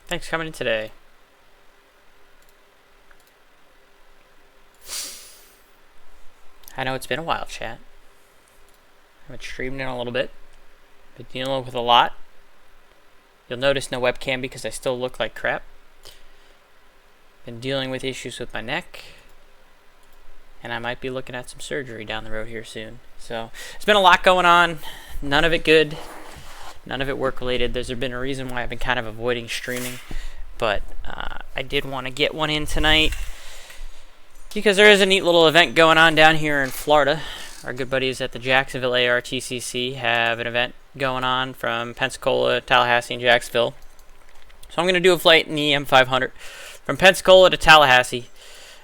Thanks for coming in today. I know it's been a while, chat. I haven't streamed in a little bit. Been dealing with a lot. You'll notice no webcam because I still look like crap. Been dealing with issues with my neck. And I might be looking at some surgery down the road here soon. So, there's been a lot going on. None of it good. None of it work related. There's been a reason why I've been kind of avoiding streaming. But I did want to get one in tonight because there is a neat little event going on down here in Florida. Our good buddies at the Jacksonville ARTCC have an event going on from Pensacola, Tallahassee, and Jacksonville. So I'm going to do a flight in the M500 from Pensacola to Tallahassee.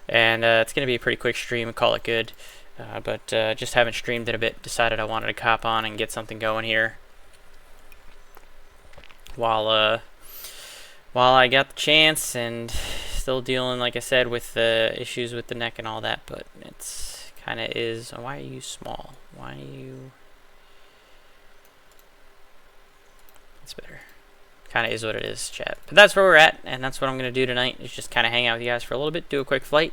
And it's going to be a pretty quick stream and call it good. But just haven't streamed it a bit. Decided I wanted to cop on and get something going here while I got the chance, and still dealing, like I said, with the issues with the neck and all that. But it's kind of is. Why are you small? Why are you? That's better. Kind of is what it is, chat. But that's where we're at, and that's what I'm going to do tonight, is just kind of hang out with you guys for a little bit, do a quick flight,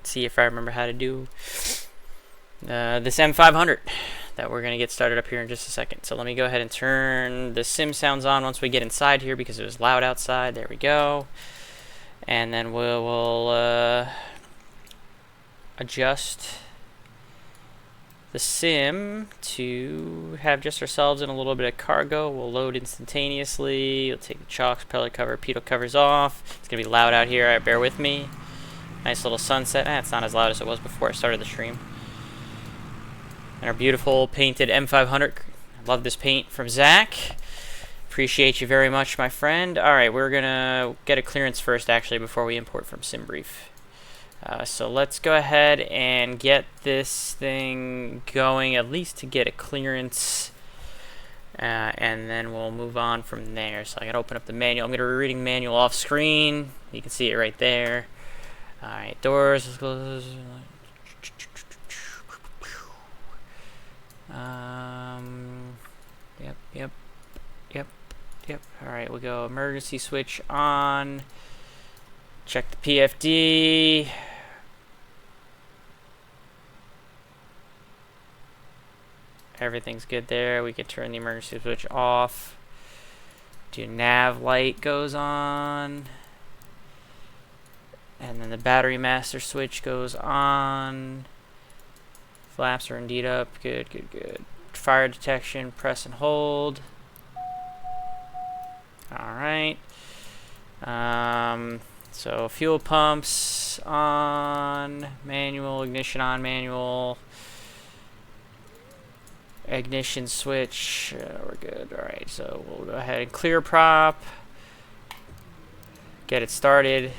see if I remember how to do this M500 that we're going to get started up here in just a second. So let me go ahead and turn the sim sounds on once we get inside here because it was loud outside. There we go. And then we'll adjust the sim to have just ourselves in a little bit of cargo. We'll load instantaneously. We'll take the chocks, pellet cover, pitot covers off. It's going to be loud out here. Bear with me. Nice little sunset. It's not as loud as it was before I started the stream. And our beautiful painted M500. I love this paint from Zach. Appreciate you very much, my friend. Alright, we're going to get a clearance first, actually, before we import from SimBrief. So let's go ahead and get this thing going, at least to get a clearance. And then we'll move on from there. So I gotta open up the manual. I'm gonna be reading manual off screen. You can see it right there. Alright, doors. Let's close. Yep. Alright, we'll go emergency switch on. Check the PFD. Everything's good there. We can turn the emergency switch off. Do nav light goes on. And then the battery master switch goes on. Flaps are indeed up. Good. Fire detection, press and hold. Alright. So fuel pumps on, manual, ignition on, manual. Ignition switch, we're good. Alright, so we'll go ahead and clear prop. Get it started.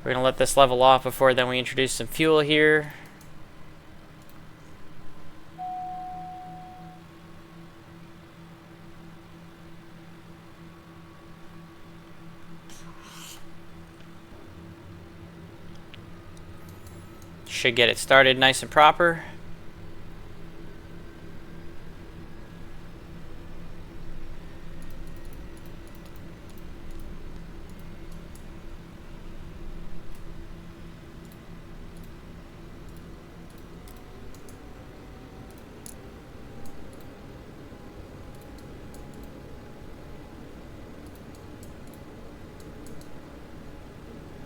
We're going to let this level off before then we introduce some fuel here. Should get it started nice and proper.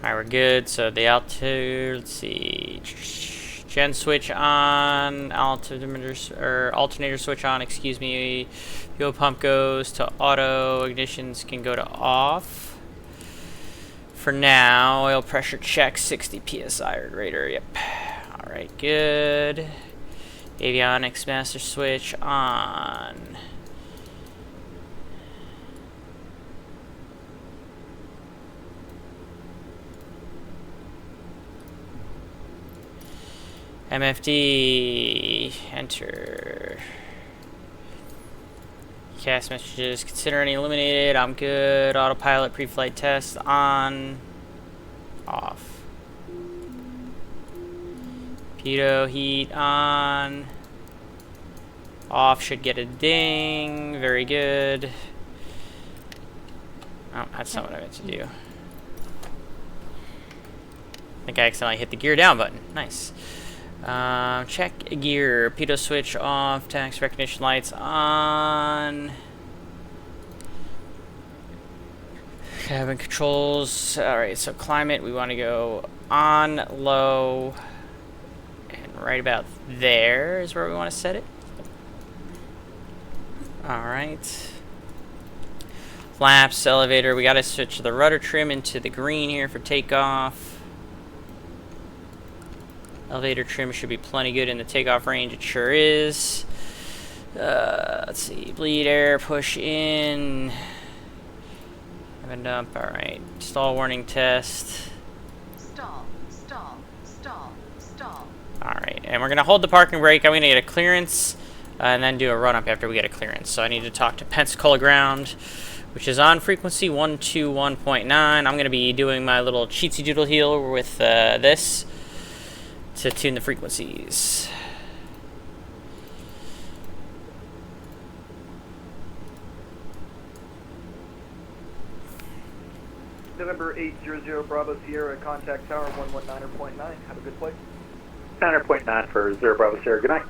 Alright, we're good. So the altitude, let's see, gen switch on, alternator switch on, excuse me. Fuel pump goes to auto, ignitions can go to off. For now, oil pressure check, 60 psi radar, yep. Alright, good. Avionics master switch on. MFD, enter. Cast messages, consider any eliminated, I'm good. Autopilot, pre-flight test, on, off. Pitot heat on, off, should get a ding, very good. Oh, that's not what I meant to do. I think I accidentally hit the gear down button. Nice. Check gear. Pitot switch off. Tax recognition lights on. Cabin controls. Alright, so climate, we want to go on, low, and right about there is where we want to set it. Alright. Flaps, elevator, we got to switch the rudder trim into the green here for takeoff. Elevator trim should be plenty good in the takeoff range, it sure is. Let's see, bleed air, push in. Have a dump, alright. Stall warning test. Stall, stall, stall, stall. Alright, and we're going to hold the parking brake. I'm going to get a clearance and then do a run-up after we get a clearance. So I need to talk to Pensacola Ground, which is on frequency 121.9. I'm going to be doing my little cheatsy doodle heel with this to tune the frequencies. November 800 Bravo Sierra, contact tower 119.9. Have a good flight. 9.9 for 0 Bravo Sierra. Good night.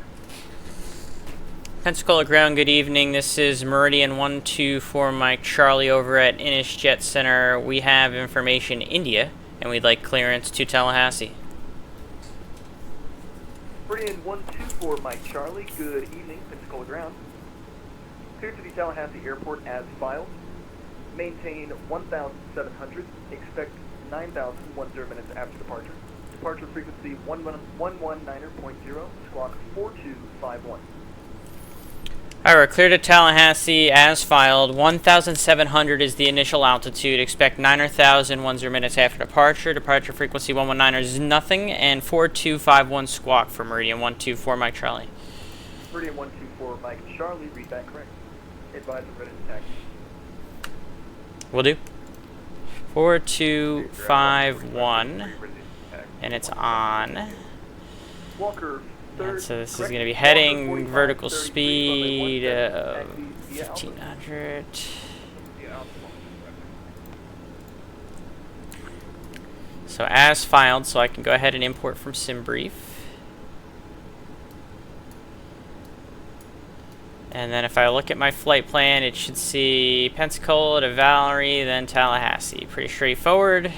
Pensacola Ground, good evening. This is Meridian 124 Mike Charlie over at Inish Jet Center. We have information India, and we'd like clearance to Tallahassee. Meridian 124 Mike Charlie, good evening. Pensacola Ground. Cleared to the Tallahassee Airport as filed. Maintain 1,700. Expect 9,010 minutes after departure. Departure frequency 119.0. Squawk 4251. Alright, we're clear to Tallahassee as filed. 1,700 is the initial altitude. Expect 9,010 minutes after departure. Departure frequency 119 is nothing, and 4251 squawk for Meridian 124 Mike Charlie. Meridian 124 Mike Charlie, read that correct. Advise and ready to taxi. Will do. 4251, and it's on. Walker, And so this is going to be heading vertical speed of 1,500. So as filed, so I can go ahead and import from SimBrief. And then if I look at my flight plan, it should see Pensacola to Valerie, then Tallahassee. Pretty straightforward.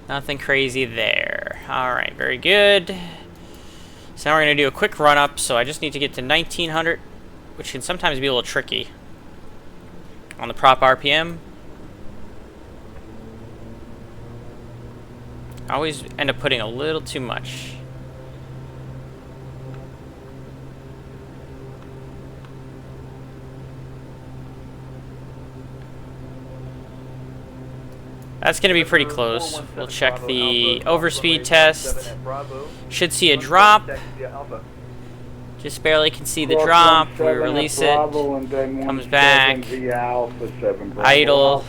Nothing crazy there. Alright, very good. So now we're going to do a quick run-up, so I just need to get to 1900, which can sometimes be a little tricky on the prop RPM. I always end up putting a little too much. That's going to be pretty close. We'll check the overspeed test. Should see a drop. Just barely can see the drop. We release it. Comes back. Idle.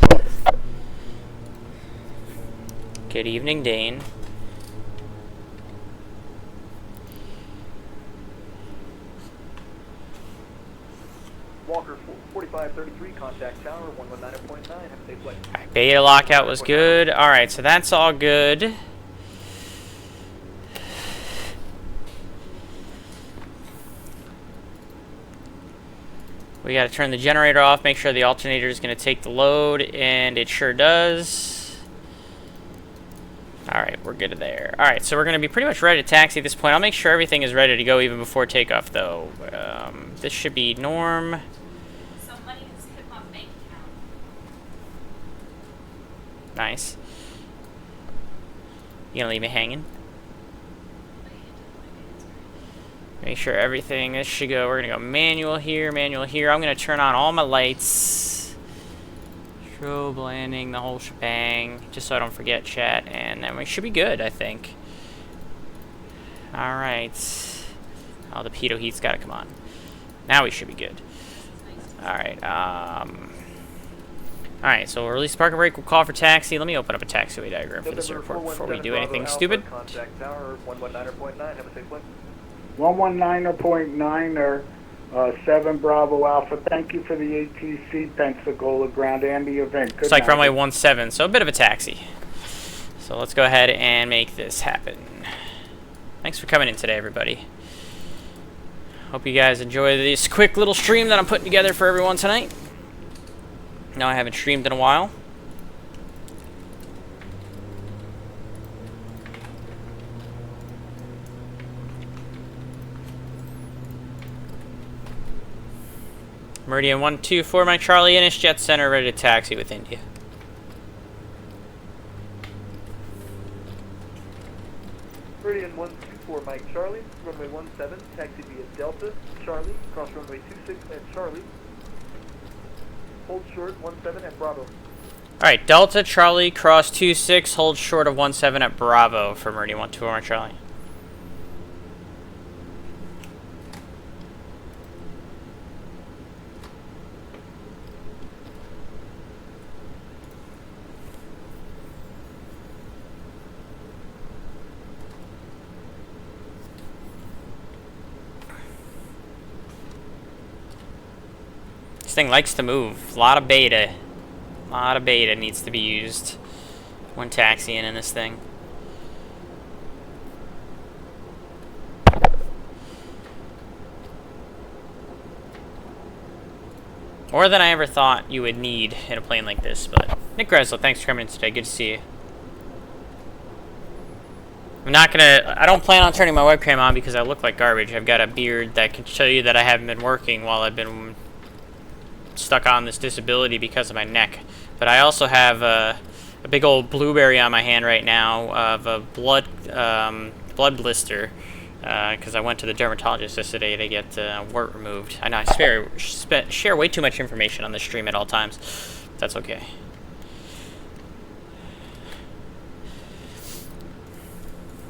Good evening, Dane. Walker 4533, contact tower 119.9. Have a safe flight. Alright, beta lockout was good. Alright, so that's all good. We got to turn the generator off, make sure the alternator is going to take the load, and it sure does. Alright, we're good there. Alright, so we're going to be pretty much ready to taxi at this point. I'll make sure everything is ready to go even before takeoff, though. This should be norm. Some money has hit my bank account. Nice. You gonna leave me hanging? Make sure everything, this should go, we're gonna go manual here, manual here. I'm gonna turn on all my lights. Strobe landing, the whole shebang, just so I don't forget chat, and then we should be good, I think. Alright. Oh, the pitot heat's gotta come on. Now we should be good. Alright, alright, so we'll release the parking brake, we'll call for taxi. Let me open up a taxiway diagram for this airport before we do anything stupid. Contact tower 119.9. Have a safe flight. 119.9 or 7 Bravo Alpha, thank you for the ATC Pensacola ground and the event. Good It's like night. runway 17, so a bit of a taxi. So let's go ahead and make this happen. Thanks for coming in today, everybody. Hope you guys enjoy this quick little stream that I'm putting together for everyone tonight. Now I haven't streamed in a while. Meridian 124, Mike Charlie, Innish Jet Center, ready to taxi with India. Meridian 124, Mike Charlie, runway 17, taxi via Delta, Charlie, cross runway 26 at Charlie. Hold short 17 at Bravo. Alright, Delta, Charlie, cross 26, hold short of 17 at Bravo for Meridian 124, Mike Charlie. This thing likes to move. A lot of beta. A lot of beta needs to be used when taxiing in this thing. More than I ever thought you would need in a plane like this, but Nick Greslow, thanks for coming in today. Good to see you. I don't plan on turning my webcam on because I look like garbage. I've got a beard that can show you that I haven't been working while I've been stuck on this disability because of my neck. But I also have a big old blueberry on my hand right now of a blood blister because I went to the dermatologist yesterday to get wart removed. I know I share way too much information on this stream at all times. That's okay.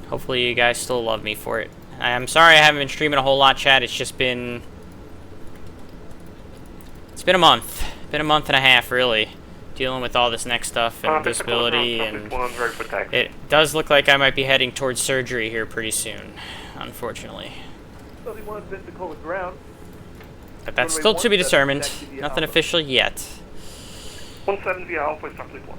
Hopefully you guys still love me for it. I'm sorry I haven't been streaming a whole lot, chat. It's just been... It's been a month. Been a month and a half, really. Dealing with all this neck stuff and disability, and it does look like I might be heading towards surgery here pretty soon, unfortunately. 31 Pensacola ground. But that's still to be determined. Nothing official yet. 17 via Alpha, exactly 1.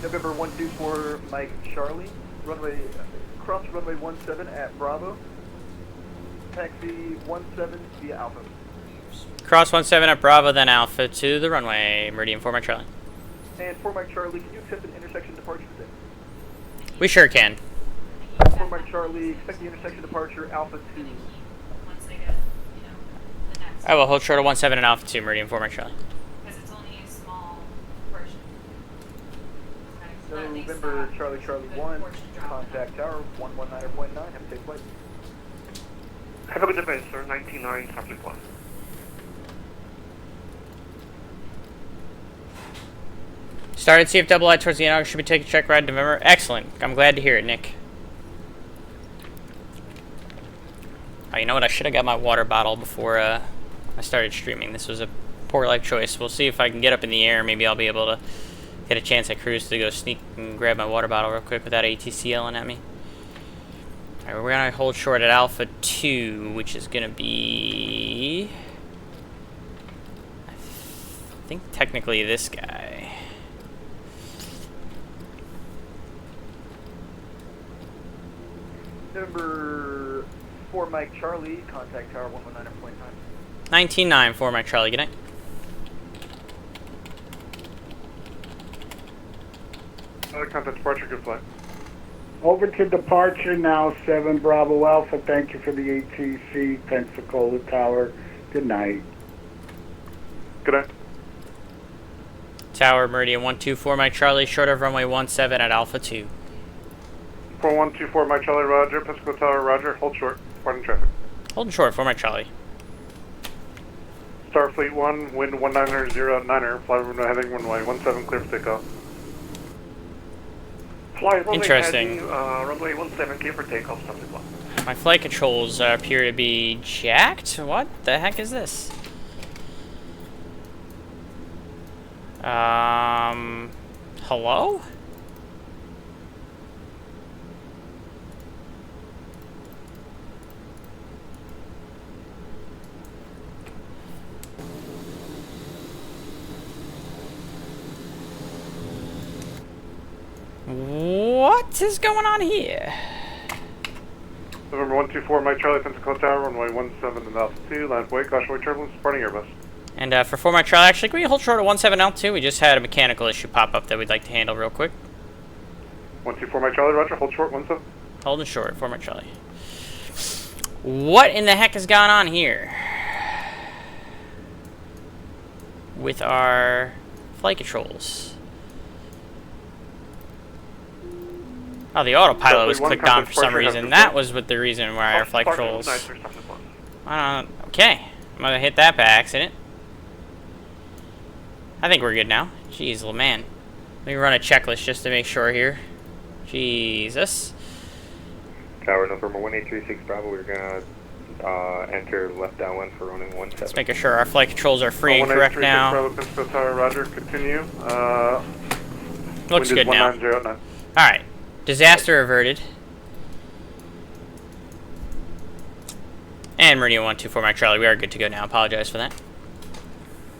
November 124, Mike Charlie, cross runway 17 at Bravo. Taxi 17 via Alpha. Cross 17 at Bravo, then Alpha to the runway. Meridian 4 Mike Charlie. And for Mike Charlie, can you accept an intersection departure today? We sure can. For Mike Charlie, expect the intersection departure Alpha 2. Once they get, the next. I will hold short of 17 and Alpha 2, Meridian 4 Mike Charlie. Because it's only a small portion. Okay, November Charlie 1, contact tower 119.9, have a safe flight. Have a good event, sir. 99, exactly 1. Started CFII towards the end of August. Should be taking a check ride in November. Excellent. I'm glad to hear it, Nick. Oh, you know what? I should have got my water bottle before I started streaming. This was a poor life choice. We'll see if I can get up in the air. Maybe I'll be able to get a chance at cruise to go sneak and grab my water bottle real quick without ATC yelling at me. Alright, we're going to hold short at Alpha 2, which is going to be... I think technically this guy. November 4 Mike Charlie, contact tower 119.9. 19-9 for Mike Charlie. Good night. Contact departure, good flight. Over to departure now, 7 Bravo Alpha. Thank you for the ATC Pensacola Tower. Good night. Good night. Tower Meridian 124 Mike Charlie, short of runway 17 at Alpha 2. 4124, Mike Charlie, roger. Pensacola Tower, roger. Hold short. Departing traffic. Holding short for Mike Charlie. Starfleet 1, wind 190.9er, fly runway heading runway 17, clear for takeoff. Fly runway Interesting. heading, runway 17, clear for takeoff, Starfleet 1. My flight controls appear to be jacked. What the heck is this? Hello? What is going on here? November 124, Mike Charlie, Pensacola Tower, runway 17 and altitude, land way, cautionary turbulence, departing Airbus. And for 4 Mike Charlie, actually, can we hold short at 17 altitude? We just had a mechanical issue pop up that we'd like to handle real quick. 124, Mike Charlie, roger, hold short, 17. Holding short, 4 Mike Charlie. What in the heck has gone on here with our flight controls? Oh, the autopilot was clicked on for some reason. That was what the reason why our flight controls... Okay, I'm gonna hit that by accident. I think we're good now. Jeez, little man. Let me run a checklist just to make sure here. Jesus. Tower November 1836 Bravo, we're gonna enter left downwind for running 17. Let's make sure our flight controls are free and correct now. Bravo, Pensacola Tower, roger, continue. Looks good now. Alright. Disaster averted. And Meridian 124 Mike Charlie, we are good to go now. Apologize for that.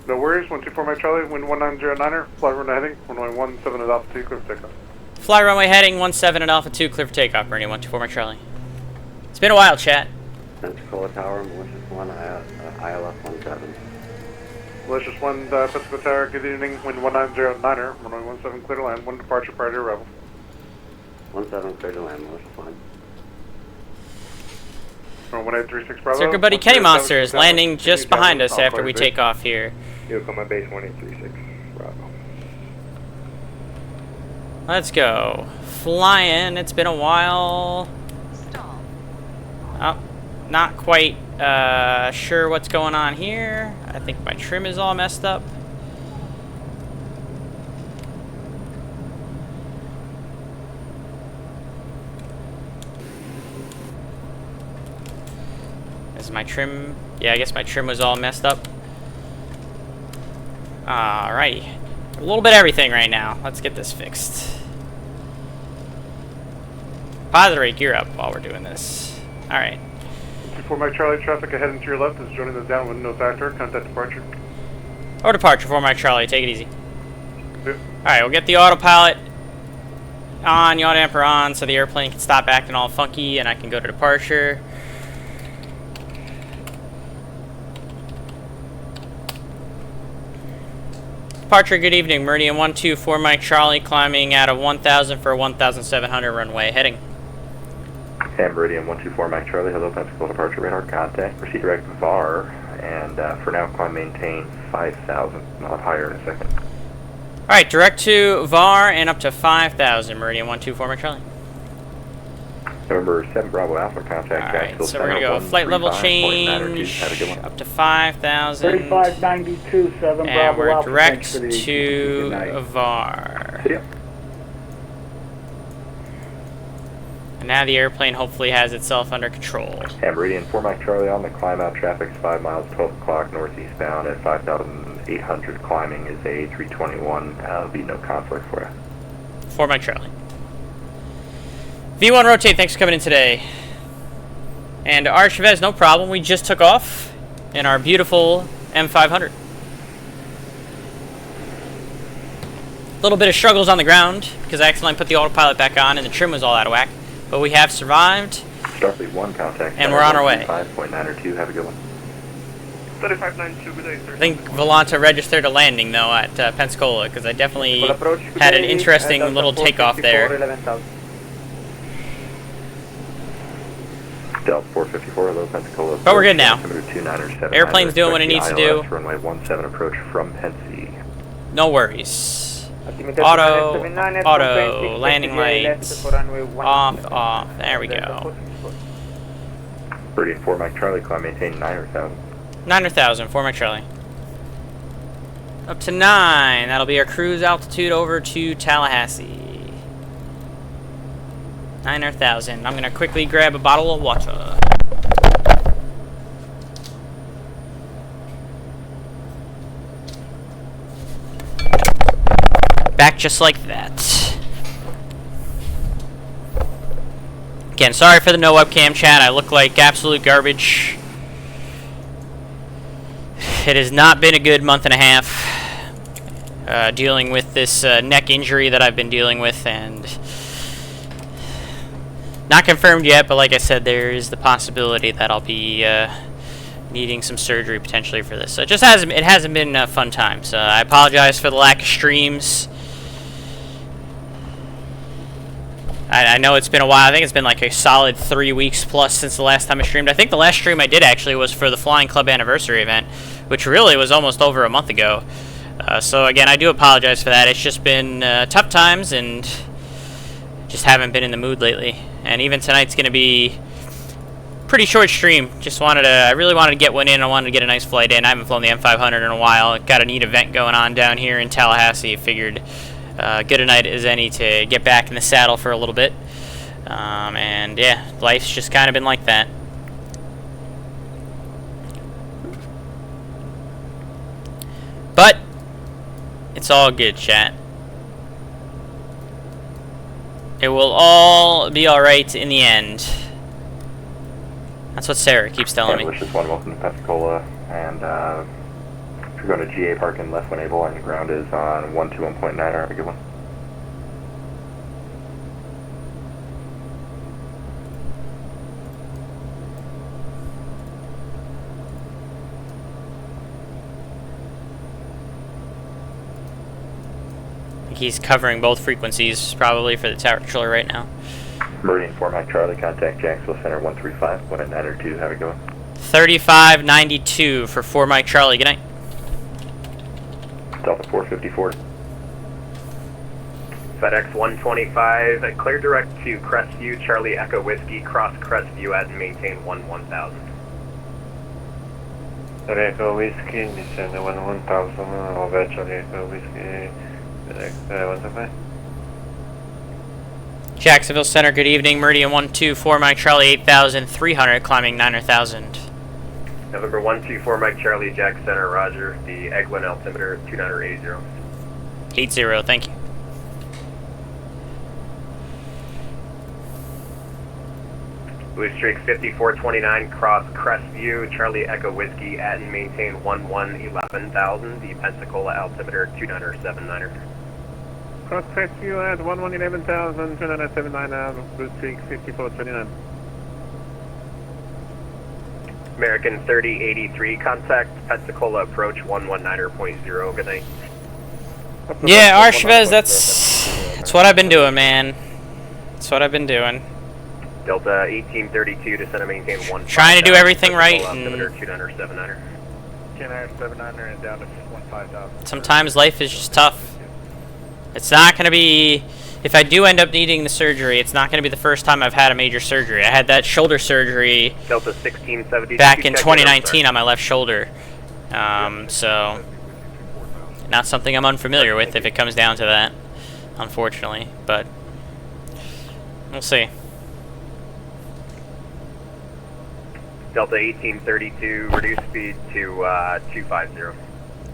No worries, 124 Mike Charlie, wind 1909er, fly runway heading, runway 17 at altitude, clear for takeoff. Fly runway heading 17 at altitude, clear for takeoff, Meridian 124 Mike Charlie. It's been a while, chat. Pensacola Tower, Malicious 1, ILF 17. Malicious 1, Pensacola Tower, good evening, wind 1909er, runway 17 clear to land, 1 departure prior to arrival. 17 clear to land, Malicious 1. 1836 Bravo. Circuit Buddy Kenny Monster is landing just behind us after we take off here. Yokohama base 1836 Bravo. Let's go. Flying, it's been a while. Stall. Oh, not quite sure what's going on here. I think my trim is all messed up. Is my trim... Yeah, I guess my trim was all messed up. Alrighty. A little bit of everything right now. Let's get this fixed. Padre, gear up while we're doing this. Alright. 24 Mike Charlie, traffic ahead and to your left is joining the downwind, no factor, contact departure. Or departure, 4 Mike Charlie, take it easy. Yep. Alright, we'll get the autopilot on, yaw damper on, so the airplane can stop acting all funky and I can go to departure. Departure, good evening. Meridian 124 Mike Charlie, climbing out of 1000 for 1700 runway heading. And Meridian 124 Mike Charlie, hello, Pensacola departure radar contact. Proceed direct to VAR, and for now climb maintain 5000, not higher in a second. Alright, direct to VAR and up to 5000, Meridian 124 Mike Charlie. November 7 Bravo Alpha contact. Alright, so we're going to go flight level change up to 5000. 3592, 7 And Bravo we're Alpha. direct Thanks for the to good night. VAR. Yep. And now the airplane hopefully has itself under control. And Meridian 4 Mike Charlie on the climb out, traffic is 5 miles, 12 o'clock northeastbound at 5,800. Climbing is a 321, be no conflict for you. 4 Mike Charlie. V1 rotate, thanks for coming in today. And Archivez, no problem. We just took off in our beautiful M500. A little bit of struggles on the ground because I accidentally put the autopilot back on and the trim was all out of whack. But we have survived. Starfleet 1 contact. And we're on our way. 5.902, have a good one. 3592, good day, sir. I think Volanta registered a landing though at Pensacola because I definitely had an interesting little takeoff there. Delta 454, hello, Pensacola. But we're good now. 297. Airplane's doing what it needs to do. Runway 17 approach from Pensacola. No worries. Auto, landing lights, off, there we go. Meridian 4 Mike Charlie, climb maintain 9,000. 9,000, 4 Mike Charlie. Up to 9. That'll be our cruise altitude over to Tallahassee. 9,000. I'm gonna quickly grab a bottle of water. Back just like that. Again, sorry for the no webcam chat. I look like absolute garbage. It has not been a good month and a half dealing with this neck injury that I've been dealing with, and not confirmed yet, but like I said, there is the possibility that I'll be needing some surgery potentially for this. So it hasn't been a fun time. So I apologize for the lack of streams. I know it's been a while. I think it's been like a solid 3 weeks plus since the last time I streamed. I think the last stream I did actually was for the Flying Club anniversary event, which really was almost over a month ago. So again, I do apologize for that. It's just been tough times and just haven't been in the mood lately. And even tonight's going to be pretty short stream. I really wanted to get one in. I wanted to get a nice flight in. I haven't flown the M500 in a while. Got a neat event going on down here in Tallahassee. Figured good a night as any to get back in the saddle for a little bit. And yeah, life's just kind of been like that. But it's all good, chat. It will all be alright in the end. That's what Sarah keeps telling me. Wishes one welcome to Pensacola, and if you're going to GA parking left when able, and your ground is on 121.9, have a good one. I think he's covering both frequencies probably for the tower controller right now. Meridian 4 Mike Charlie, contact Jacksonville Center 135, 192, have a good one. 3592 for 4 Mike Charlie, good night. Delta 454. FedEx 125, clear direct to Crestview, Charlie Echo Whiskey, cross Crestview at and maintain 1000. Charlie Echo Whiskey, descend 1000, over Charlie Echo Whiskey, FedEx 125. Jacksonville Center, good evening. Meridian 124 Mike Charlie 8300, climbing 9000. November 124 Mike Charlie, Jack Center, Roger. The Eglin altimeter 2980. 80, thank you. Blue Streak 5429, cross Crestview, Charlie Echo Whiskey at and maintain 111000. The Pensacola altimeter 2979. Cross Crestview at 111000, 2979, Blue Streak 5429. American 3083, contact Pensacola approach 119.0. Good night. Yeah, Archivez, that's what I've been doing, man. That's what I've been doing. Delta 1832 to center maintain 1. Trying to do everything right. Altimeter 2979. 2979 and down to 15,000. Sometimes life is just tough. It's not going to be, if I do end up needing the surgery, it's not going to be the first time I've had a major surgery. I had that shoulder surgery Delta 1672 back in 2019 on my left shoulder. So, not something I'm unfamiliar with if it comes down to that, unfortunately. But, we'll see. Delta 1832, reduce speed to 250.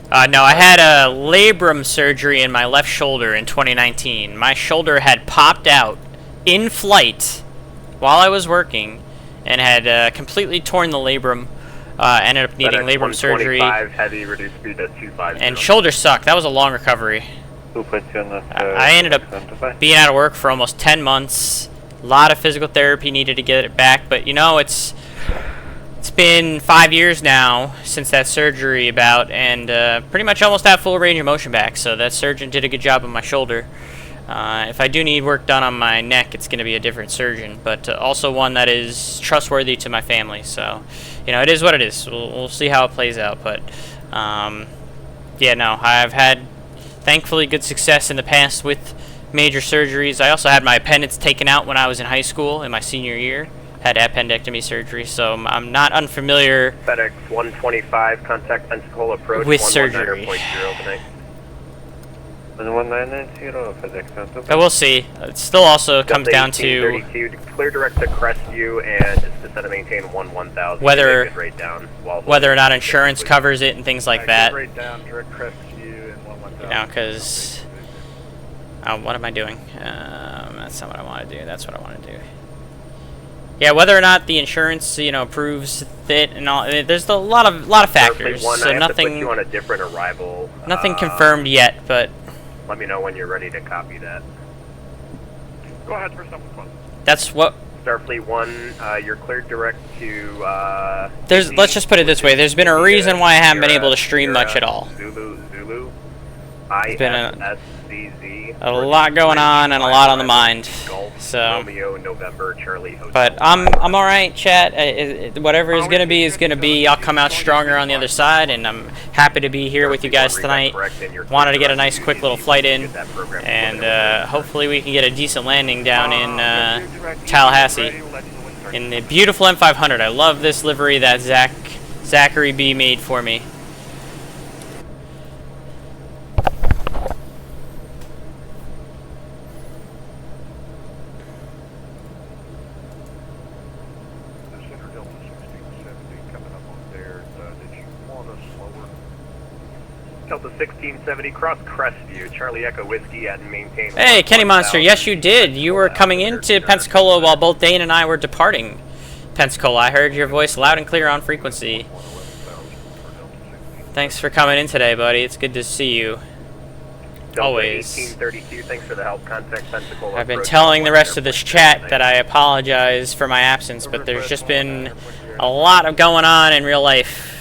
No, I had a labrum surgery in my left shoulder in 2019. My shoulder had popped out in flight while I was working and had completely torn the labrum. Ended up needing labrum surgery. Heavy, reduce speed to 250. And shoulder sucked. That was a long recovery. I ended up being out of work for almost 10 months. A lot of physical therapy needed to get it back, but you know, it's been 5 years now since that surgery and pretty much almost have full range of motion back, so that surgeon did a good job on my shoulder. If I do need work done on my neck, it's going to be a different surgeon, but also one that is trustworthy to my family, so, you know, it is what it is. We'll see how it plays out, but, yeah, no, I've had, thankfully, good success in the past with major surgeries. I also had my appendix taken out when I was in high school in my senior year. had appendectomy surgery, so I'm not unfamiliar FedEx 125, contact Pensacola approach. with surgery. 119.0 tonight. 1190, FedEx Santa. But we'll see. It still also comes down to 1832, clear direct to Crestview and descend to maintain 11,000. whether Right down while whether or not insurance covers it and things like that. Right down, direct Crestview and 110. You know, because what am I doing? That's not what I want to do. That's what I want to do. Yeah, whether or not the insurance, you know, approves it and all. There's a lot of factors. One, So I have to put nothing, you on a different arrival. nothing confirmed yet. But Let me know when you're ready to copy that. Go ahead for something fun. that's what. Starfleet 1, you're cleared direct to, Let's just put it this way. There's been a reason why I haven't been able to stream much at all. Zulu, It's been ISSZZ. a lot going on and a lot on the mind. So, Romeo, November, Charlie, Hotel. but I'm all right, chat. Whatever is gonna be is gonna be. I'll come out stronger on the other side, and I'm happy to be here with you guys tonight. Wanted to get a nice, quick little flight in, and hopefully we can get a decent landing down in Tallahassee in the beautiful M500. I love this livery that Zachary B made for me. Delta 1670, cross Crestview, Charlie Echo Whiskey at and maintain. Hey, Kenny Monster, yes you did. You were coming into Pensacola while both Dane and I were departing Pensacola. I heard your voice loud and clear on frequency. Thanks for coming in today, buddy. It's good to see you. Always. 1832, thanks for the help. Contact Pensacola. I've been telling the rest of this chat that I apologize for my absence, but there's just been a lot of going on in real life.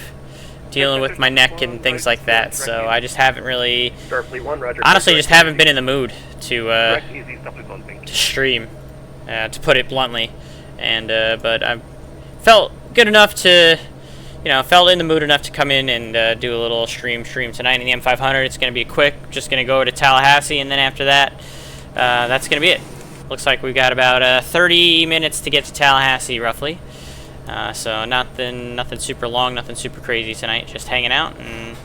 Dealing with my neck and things like that, so I just haven't really, honestly, just haven't been in the mood to stream, to put it bluntly, and but I felt good enough to, you know, felt in the mood enough to come in and do a little stream tonight in the M500. It's going to be quick, just going to go to Tallahassee, and then after that, that's going to be it. Looks like we've got about 30 minutes to get to Tallahassee, roughly. So nothing super long, nothing super crazy tonight. Just hanging out and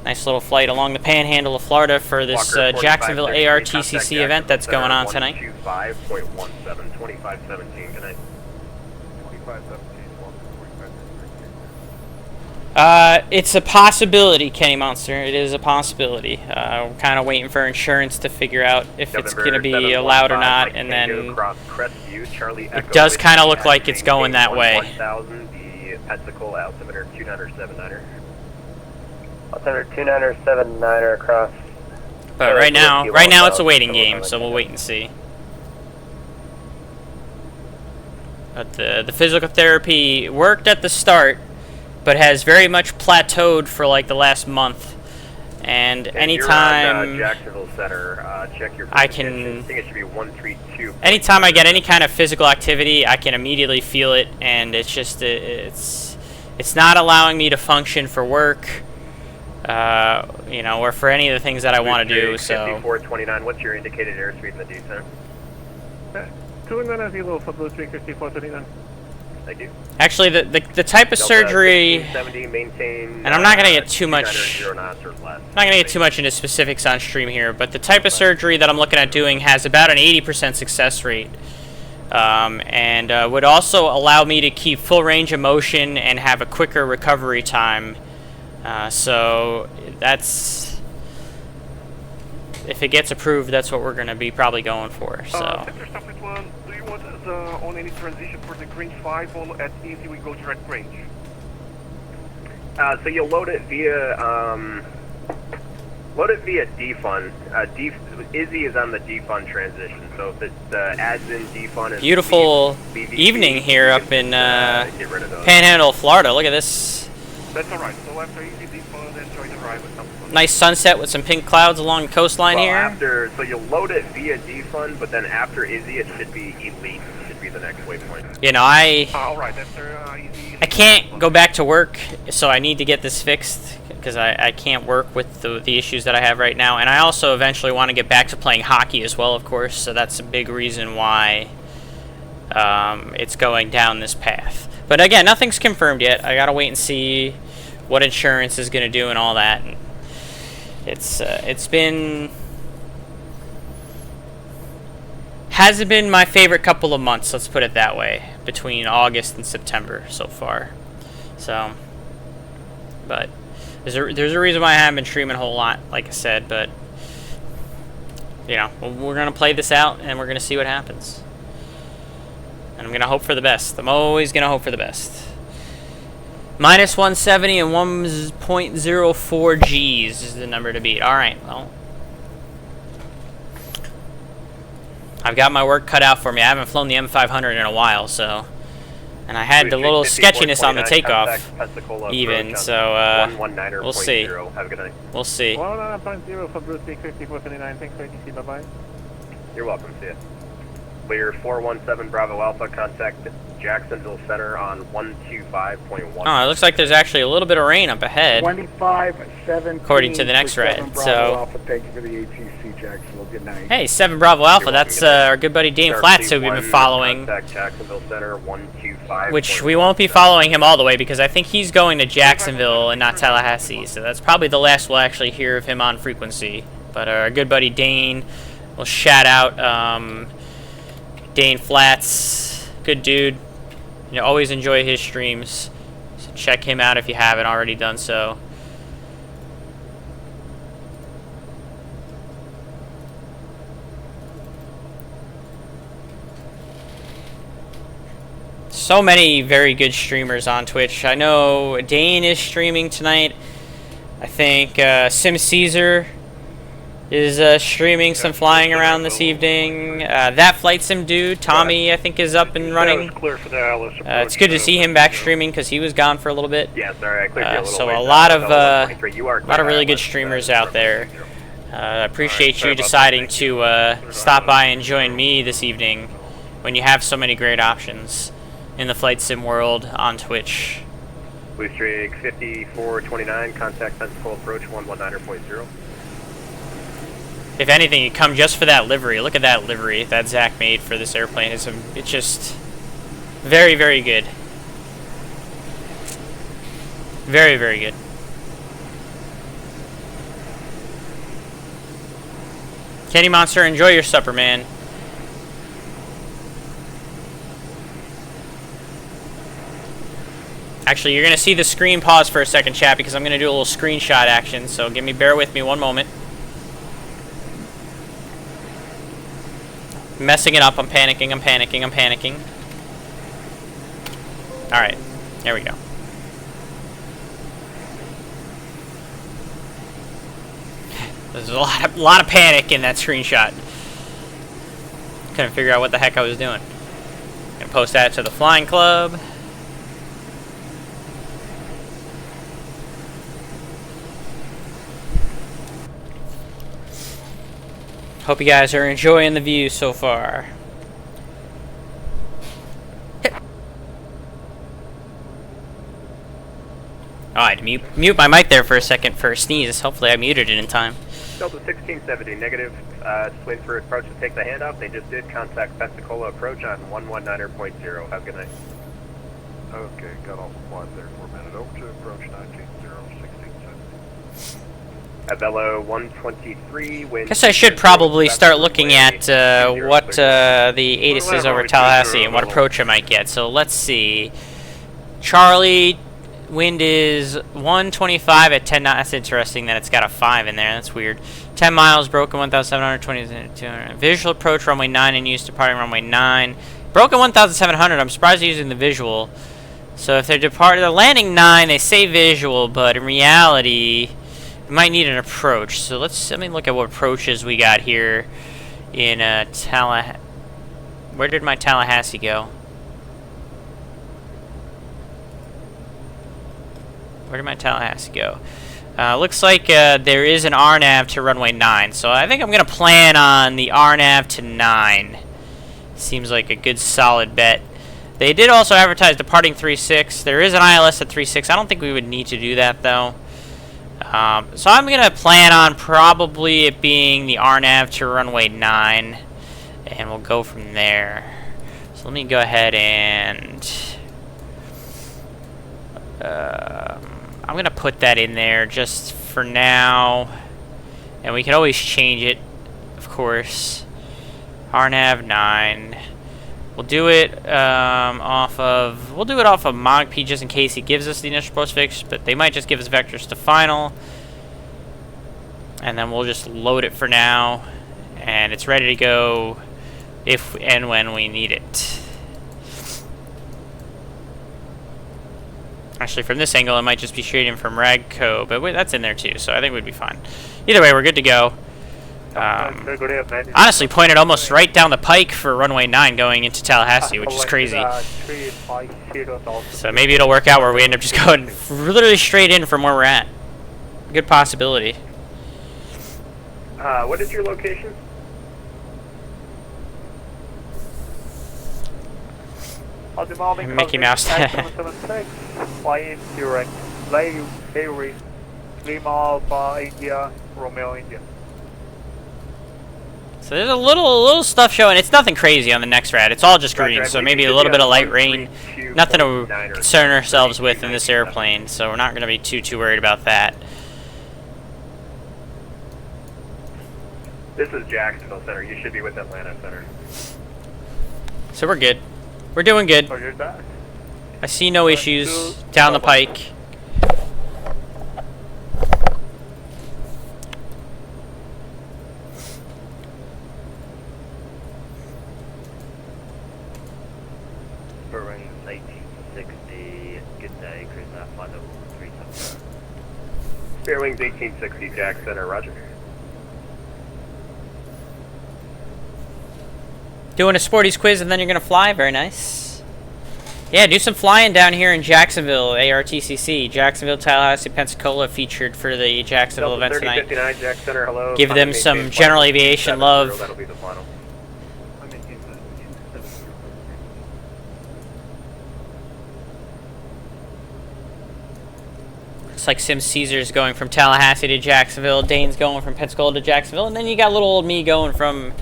nice little flight along the panhandle of Florida for this Jacksonville ARTCC event that's going on tonight. 25.17, 2517 tonight. 2517, It's a possibility, Kenny Monster. It is a possibility. We're kind of waiting for insurance to figure out if it's going to be allowed or not, and then it does kind of look like it's going that way. 1000, the Pensacola altimeter 2979er. Altimeter 2979er across. But right now it's a waiting game, so we'll wait and see. But the physical therapy worked at the start, but has very much plateaued for like the last month. And anytime Jacksonville Center, check your I think it should be 132. anytime I get any kind of physical activity, I can immediately feel it, and it's just it's not allowing me to function for work, you know, or for any of the things that I want to do. So 5429, what's your indicated airspeed in the descent? 290 for Blue Streak 5429. Thank you. actually, the type of surgery, 70, maintain, and I'm not gonna get too much. 0 knots or less. I'm not going to get too much into specifics on stream here, but the type of surgery that I'm looking at doing has about an 80% success rate, and would also allow me to keep full range of motion and have a quicker recovery time. So that's, if it gets approved, that's what we're going to be probably going for. So. Sector Starfleet 1, do you want us on any transition for the Green 5 on at easy we go direct range? So you'll load it via defund. Izzy is on the defund transition, so if it adds in defund and Beautiful BVP, evening here up in get rid of those. Panhandle, Florida. Look at this. That's alright, so after easy defund, enjoy the ride with something. Nice sunset with some pink clouds along the coastline here. So you'll load it via defund, but then after Izzy, it should be elite. Should be the next waypoint. You know, Alright, after easy. I can't go back to work, so I need to get this fixed because I can't work with the issues that I have right now. And I also eventually want to get back to playing hockey as well, of course, so that's a big reason why it's going down this path. But again, nothing's confirmed yet. I gotta wait and see what insurance is gonna do and all that. And it's been hasn't been my favorite couple of months, let's put it that way, between August and September so far. So, but there's a reason why I haven't been streaming a whole lot, like I said. But you know, we're gonna play this out and we're gonna see what happens. And I'm gonna hope for the best. I'm always gonna hope for the best. Minus 170 and 1.04 G's is the number to beat. All right, well, I've got my work cut out for me. I haven't flown the M500 in a while, so, and I had the little sketchiness on the takeoff, even. So we'll see. We'll see. 1.0 for Bruce Peak 5429. Thanks for ATC. Bye bye. You're welcome. See ya. Clear 417 Bravo Alpha. Contact Jacksonville Center on 125.1. Oh, it looks like there's actually a little bit of rain up ahead. 25-17. According to the next red. So. Alpha, thank you for the ATC, Jacksonville. Good night. Hey, 7 Bravo Alpha. That's our good buddy Dane Flats, who we've been following. Contact Jacksonville Center 125. Which we won't be following him all the way because I think he's going to Jacksonville and not Tallahassee. So that's probably the last we'll actually hear of him on frequency. But our good buddy Dane, we'll shout out Dane Flats. Good dude. You know, always enjoy his streams. So check him out if you haven't already done so. So many very good streamers on Twitch. I know Dane is streaming tonight. I think Sim Caesar is streaming some flying around this evening. That Flight Sim dude, Tommy, I think is up and running. It's good to see him back streaming because he was gone for a little bit. Yeah, sorry, I cleared you a little so ways a lot out. of really good streamers out there. I appreciate you deciding to stop by and join me this evening when you have so many great options in the Flight Sim world on Twitch. Blue Streak 5429, contact Pensacola approach 119.0. If anything, you come just for that livery. Look at that livery that Zach made for this airplane. It's just very, very good. Very, very good. Kenny Monster, enjoy your supper, man. Actually, you're going to see the screen pause for a second, chat, because I'm going to do a little screenshot action. So bear with me one moment. Messing it up. I'm panicking. Alright. There we go. There's a lot of panic in that screenshot. Couldn't figure out what the heck I was doing. Gonna post that to the Flying Club. Hope you guys are enjoying the view so far. Oh, I had to mute my mic there for a second for a sneeze. Hopefully I muted it in time. Delta 1670, negative. Just waiting for approach to take the handoff. They just did contact Pensacola approach on 119.0. Have a good night. Okay, got off the quad there for a minute. Over to approach 19.0, 1670. Abello 123. Guess I should probably start looking at what the ATIS is over Tallahassee and what approach I might get. So let's see. Charlie, wind is 125 at 10 knots. That's interesting that it's got a 5 in there. That's weird. 10 miles, broken 1,720, 200. Visual approach runway 9 and use departing runway 9. Broken 1,700. I'm surprised they're using the visual. So if they're landing 9, they say visual, but in reality, might need an approach. So let me look at what approaches we got here in Tallahassee. Where did my Tallahassee go? Where did my Tallahassee go? Looks like there is an RNAV to runway 9. So I think I'm going to plan on the RNAV to 9. Seems like a good solid bet. They did also advertise departing 3.6. There is an ILS at 3.6. I don't think we would need to do that though. So I'm going to plan on probably it being the RNAV to runway 9, and we'll go from there. So let me go ahead and I'm gonna put that in there just for now, and we can always change it, of course. RNAV 9. We'll do it off of MogP just in case he gives us the initial postfix, but they might just give us vectors to final, and then we'll just load it for now, and it's ready to go if and when we need it. Actually, from this angle, it might just be straight in from Ragco, but wait, that's in there too, so I think we'd be fine. Either way, we're good to go. Honestly, pointed almost right down the pike for runway 9 going into Tallahassee, which is crazy. So maybe it'll work out where we end up just going literally straight in from where we're at. Good possibility. What is your location? Mickey Mouse. Flying direct, Avery, Lima Alpha, India, Romeo, India. So there's a little stuff showing. It's nothing crazy on the next rad. It's all just green, so maybe a little bit of light rain. Nothing to concern ourselves with in this airplane, so we're not going to be too worried about that. This is Jacksonville Center. You should be with Atlanta Center. So we're good. We're doing good. So you're back. I see no issues down the pike. Bearing 1860, good day, cruise that flight level 370. Fairwings 1860, Jack Center, roger. Doing a sporties quiz and then you're going to fly? Very nice. Yeah, do some flying down here in Jacksonville, ARTCC. Jacksonville, Tallahassee, Pensacola featured for the Jacksonville event tonight. Jack Center, hello. Give them some general aviation love. That'll be the final. Looks like Sim Caesar's going from Tallahassee to Jacksonville. Dane's going from Pensacola to Jacksonville. And then you got little old me going from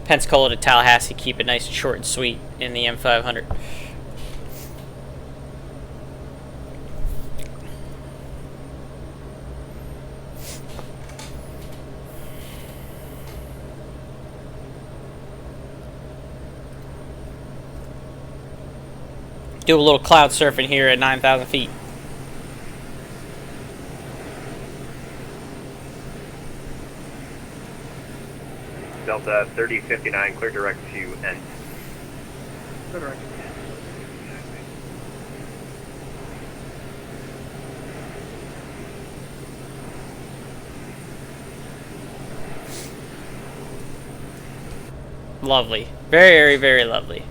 Pensacola to Tallahassee. Keep it nice and short and sweet in the M500. Do a little cloud surfing here at 9,000 feet. Delta 3059, clear direct to end. Clear direct. Lovely. Very, very lovely.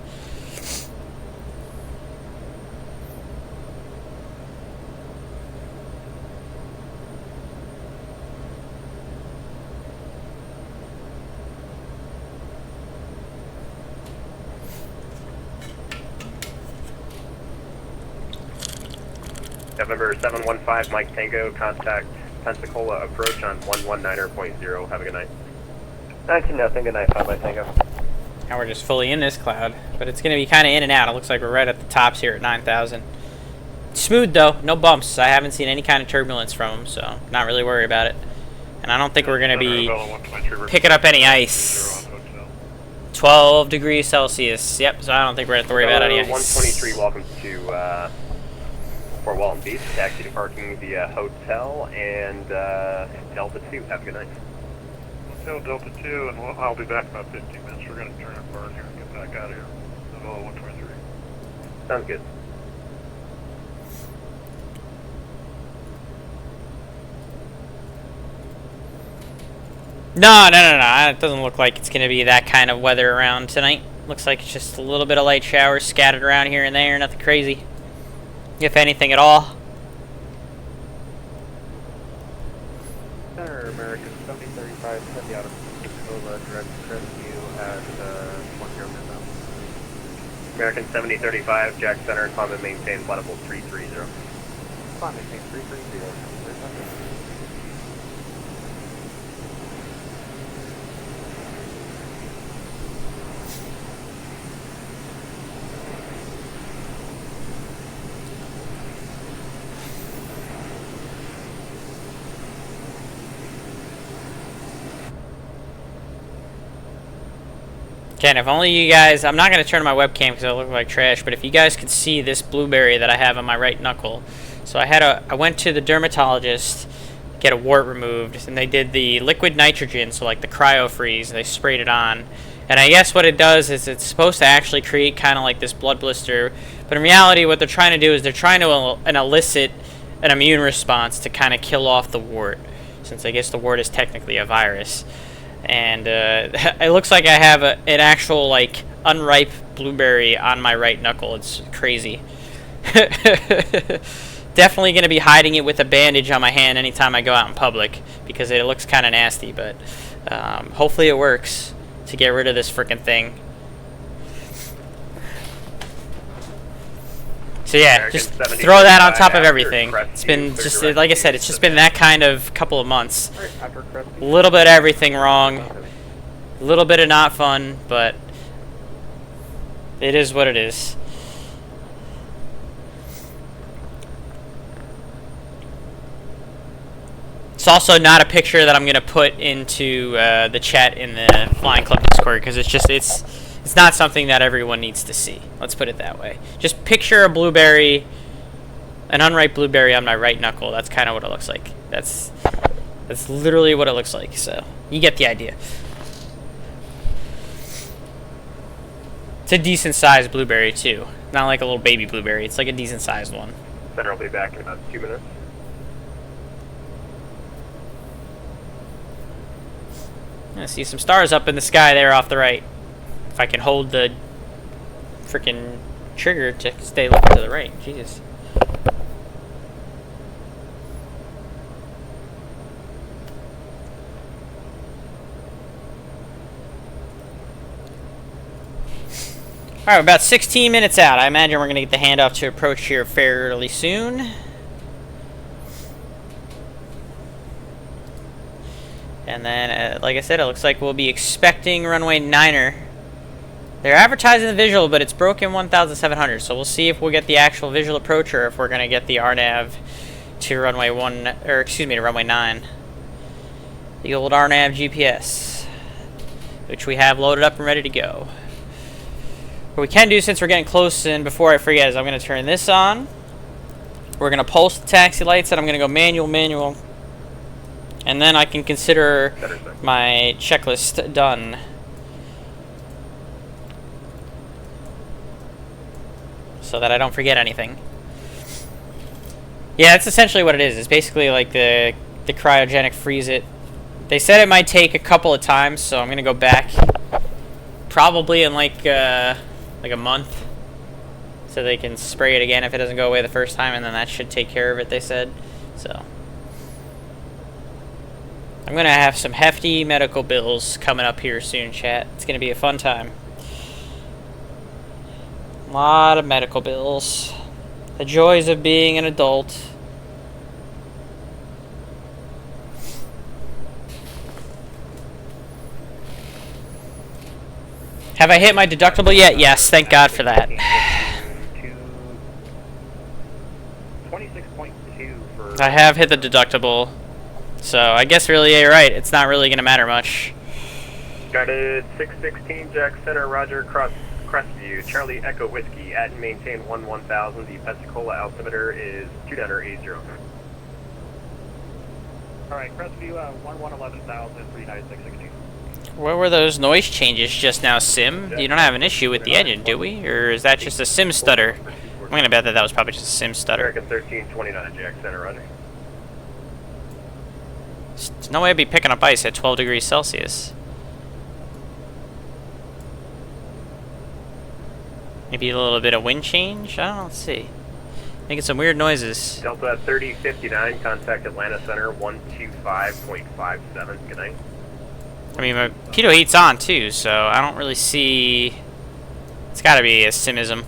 November 715, Mike Tango, contact Pensacola approach on 119.0. Have a good night. 19 nothing, good night, 5 by Tango. Now we're just fully in this cloud, but it's going to be kind of in and out. It looks like we're right at the tops here at 9,000. Smooth though, no bumps. I haven't seen any kind of turbulence from them, so not really worried about it. And I don't think we're going to be picking up any ice. 12 degrees Celsius. Yep, so I don't think we're going to have to worry about any ice. 123, welcome to Fort Walton Beach. Taxi to parking via hotel and Delta 2. Have a good night. Hotel Delta 2, and I'll be back in about 15 minutes. We're going to turn and burn here and get back out of here. Novella 123. Sounds good. No. It doesn't look like it's going to be that kind of weather around tonight. Looks like it's just a little bit of light showers scattered around here and there. Nothing crazy, if anything at all. Center American 7035, send out of Pensacola, direct rescue at 10 minutes. American 7035, Jack Center, climb and maintain flight level 330. Climb and maintain 330. Again, if only you guys... I'm not going to turn on my webcam because I look like trash, but if you guys could see this blueberry that I have on my right knuckle. So I went to the dermatologist, get a wart removed, and they did the liquid nitrogen, so like the cryo freeze, they sprayed it on. And I guess what it does is it's supposed to actually create kind of like this blood blister, but in reality what they're trying to do is they're trying to elicit an immune response to kind of kill off the wart, since I guess the wart is technically a virus. And it looks like I have an actual like unripe blueberry on my right knuckle. It's crazy. Definitely going to be hiding it with a bandage on my hand anytime I go out in public because it looks kind of nasty, but hopefully it works to get rid of this freaking thing. So yeah, just throw that on top of everything. It's been just, like I said, it's just been that kind of couple of months. A little bit of everything wrong, a little bit of not fun, but it is what it is. It's also not a picture that I'm going to put into the chat in the Flying Club Discord because it's not something that everyone needs to see. Let's put it that way. Just picture a blueberry, an unripe blueberry on my right knuckle. That's kind of what it looks like. That's literally what it looks like. So you get the idea. It's a decent sized blueberry too. Not like a little baby blueberry. It's like a decent sized one. Center will be back in about 2 minutes. I see some stars up in the sky there off the right. If I can hold the freaking trigger to stay looking to the right. Jesus. Alright, we're about 16 minutes out. I imagine we're going to get the handoff to approach here fairly soon. And then, like I said, it looks like we'll be expecting runway 9er. They're advertising the visual, but it's broken 1,700, so we'll see if we'll get the actual visual approach or if we're going to get the RNAV to runway 1, or excuse me, to runway 9. The old RNAV GPS, which we have loaded up and ready to go. What we can do, since we're getting close, and before I forget, is I'm going to turn this on. We're going to pulse the taxi lights, and I'm going to go manual. And then I can consider my checklist done. So that I don't forget anything. Yeah, that's essentially what it is. It's basically like the cryogenic freeze it. They said it might take a couple of times, so I'm going to go back probably in like a month. So they can spray it again if it doesn't go away the first time, and then that should take care of it, they said. So I'm going to have some hefty medical bills coming up here soon, chat. It's going to be a fun time. A lot of medical bills. The joys of being an adult. Have I hit my deductible yet? Yes, thank God for that. 26.2 for... I have hit the deductible. So I guess really you're right. It's not really going to matter much. Guided 616, Jack Center, Roger, Crestview, Charlie Echo Whiskey, at and maintain 1000. The Pensacola altimeter is 2980. Alright, Crestview, 11,000 for United 616. What were those noise changes just now, Sim? You don't have an issue with the engine, do we? Or is that just a Sim stutter? I'm going to bet that was probably just a Sim stutter. American 1329, Jack Center, Roger. There's no way I'd be picking up ice at 12 degrees Celsius. Maybe a little bit of wind change? I don't know, let's see. Making some weird noises. Delta 3059, contact Atlanta Center 125.57. Good night. I mean, my pitot heat's on too, so I don't really see... It's gotta be a simism.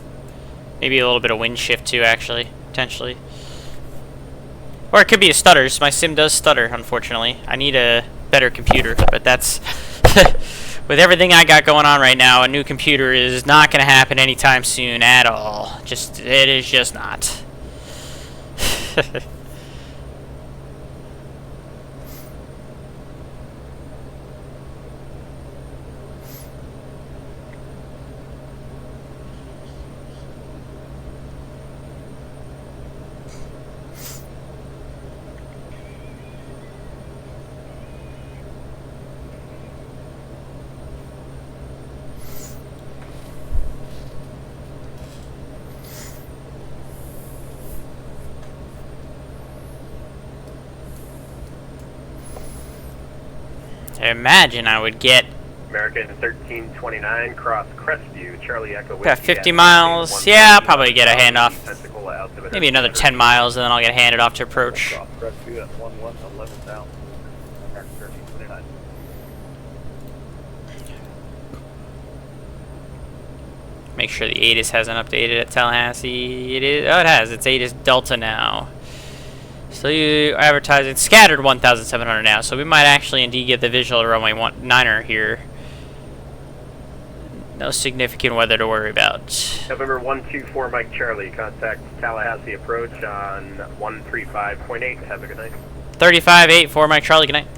Maybe a little bit of wind shift too, actually, potentially. Or it could be a stutter. My sim does stutter, unfortunately. I need a better computer, but that's... With everything I got going on right now, a new computer is not going to happen anytime soon at all. It is just not. I imagine I would get American 1329, cross Crestview, Charlie Echo Whiskey. about 50 at miles. 1 Yeah, I'll probably get a handoff. Pensacola altimeter Maybe another 10 miles, and then I'll get handed off to approach. Cross Crestview at 11,000. American 1329. Make sure the ATIS hasn't updated at Tallahassee. It is. Oh, it has. It's ATIS Delta now. So you advertise it's scattered 1,700 now. So we might actually indeed get the visual to runway 19er here. No significant weather to worry about. November 124, Mike Charlie, contact Tallahassee approach on 135.8. Have a good night. 35-8 Mike Charlie. Good night.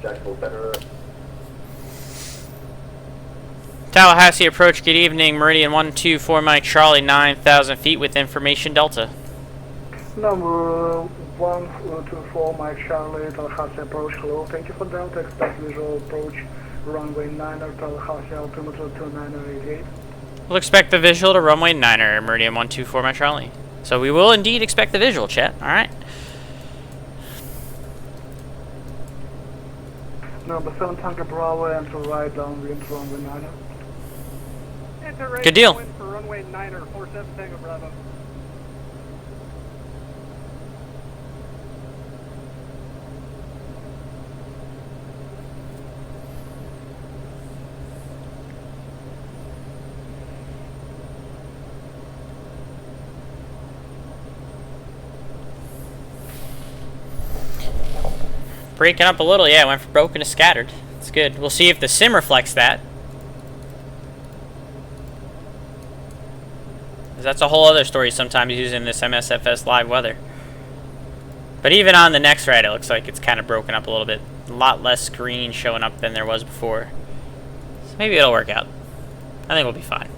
Jacksonville Center. Tallahassee approach. Good evening. Meridian 124 Mike Charlie. 9,000 feet with information Delta. Number 124, Mike Charlie, Tallahassee approach. Hello, thank you for Delta. Expect visual approach, runway 9er, Tallahassee altimeter 2988. We'll expect the visual to runway 9er, Meridian 124 Mike Charlie. So we will indeed expect the visual, chat. Alright. Number 7, Tanker Bravo, enter right downwind, runway 9er. Good deal. For runway 9er, 47 Tango Bravo. Breaking up a little, yeah, it went from broken to scattered. It's good. We'll see if the sim reflects that. 'Cause that's a whole other story sometimes using this MSFS live weather. But even on the next ride, it looks like it's kind of broken up a little bit. A lot less green showing up than there was before. So maybe it'll work out. I think we'll be fine.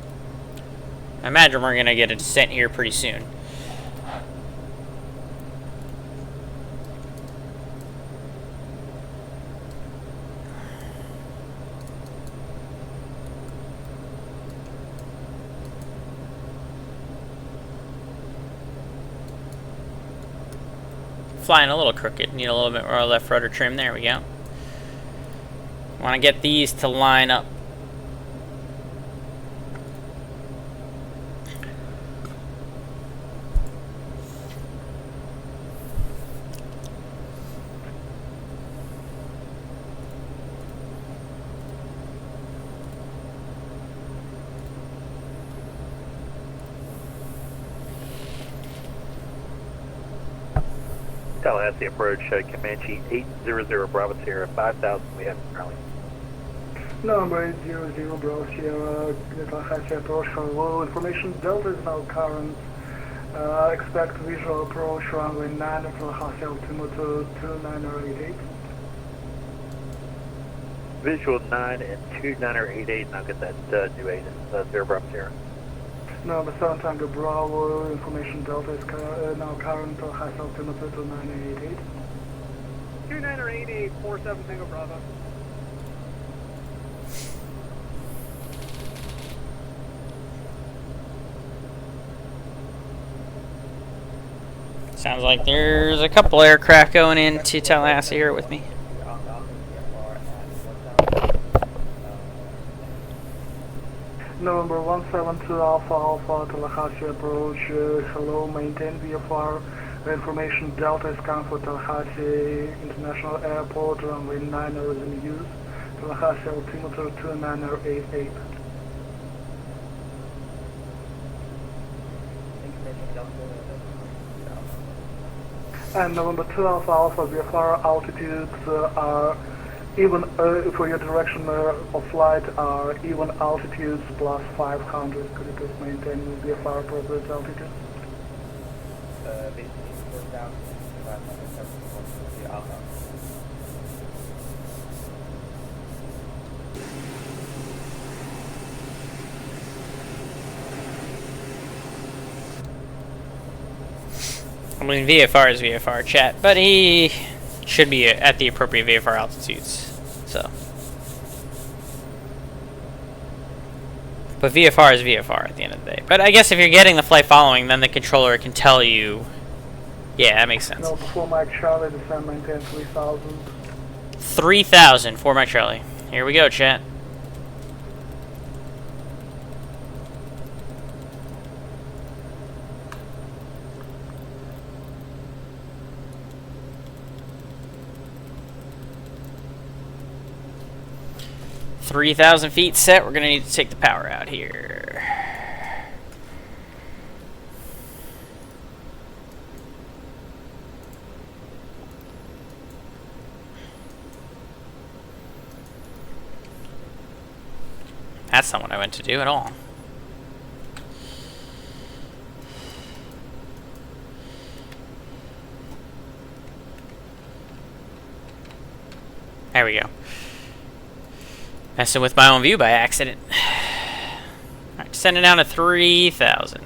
I imagine we're going to get a descent here pretty soon. Flying a little crooked. Need a little bit more left rudder trim. There we go. Want to get these to line up. Tallahassee approach, Comanche 800 Bravo Sierra 5,000. We have Charlie. Number 800 Bravo Sierra, Tallahassee approach. Hello, information Delta is now current. Expect visual approach runway 9 for Tallahassee altimeter 2988. Visual 9 and 2988, and I'll get that new 8 0 Bravo Sierra. Number 7 Tango Bravo, information Delta is now current, Tallahassee altimeter 2988. 2988, 47 Tango Bravo. Sounds like there's a couple aircraft going into Tallahassee here with me. November 172 Alpha Alpha Tallahassee approach. Hello, maintain VFR. Information Delta is coming for Tallahassee International Airport. Runway 9er is in use. Tallahassee altimeter 2988. And November 2 Alpha Alpha VFR altitudes are even for your direction of flight are even altitudes plus 500. Could you please maintain VFR appropriate altitude? I mean, VFR is VFR, chat, but he should be at the appropriate VFR altitudes. So, but VFR is VFR at the end of the day. But I guess if you're getting the flight following, then the controller can tell you. Yeah, that makes sense. No, before Mike Charlie, descend maintain 3000. 3,000 for my Charlie. Here we go, chat. $3,000 feet set. We're gonna need to take the power out here. That's not what I went to do at all. There we go. Messing with my own view by accident. Alright, sending down to 3,000.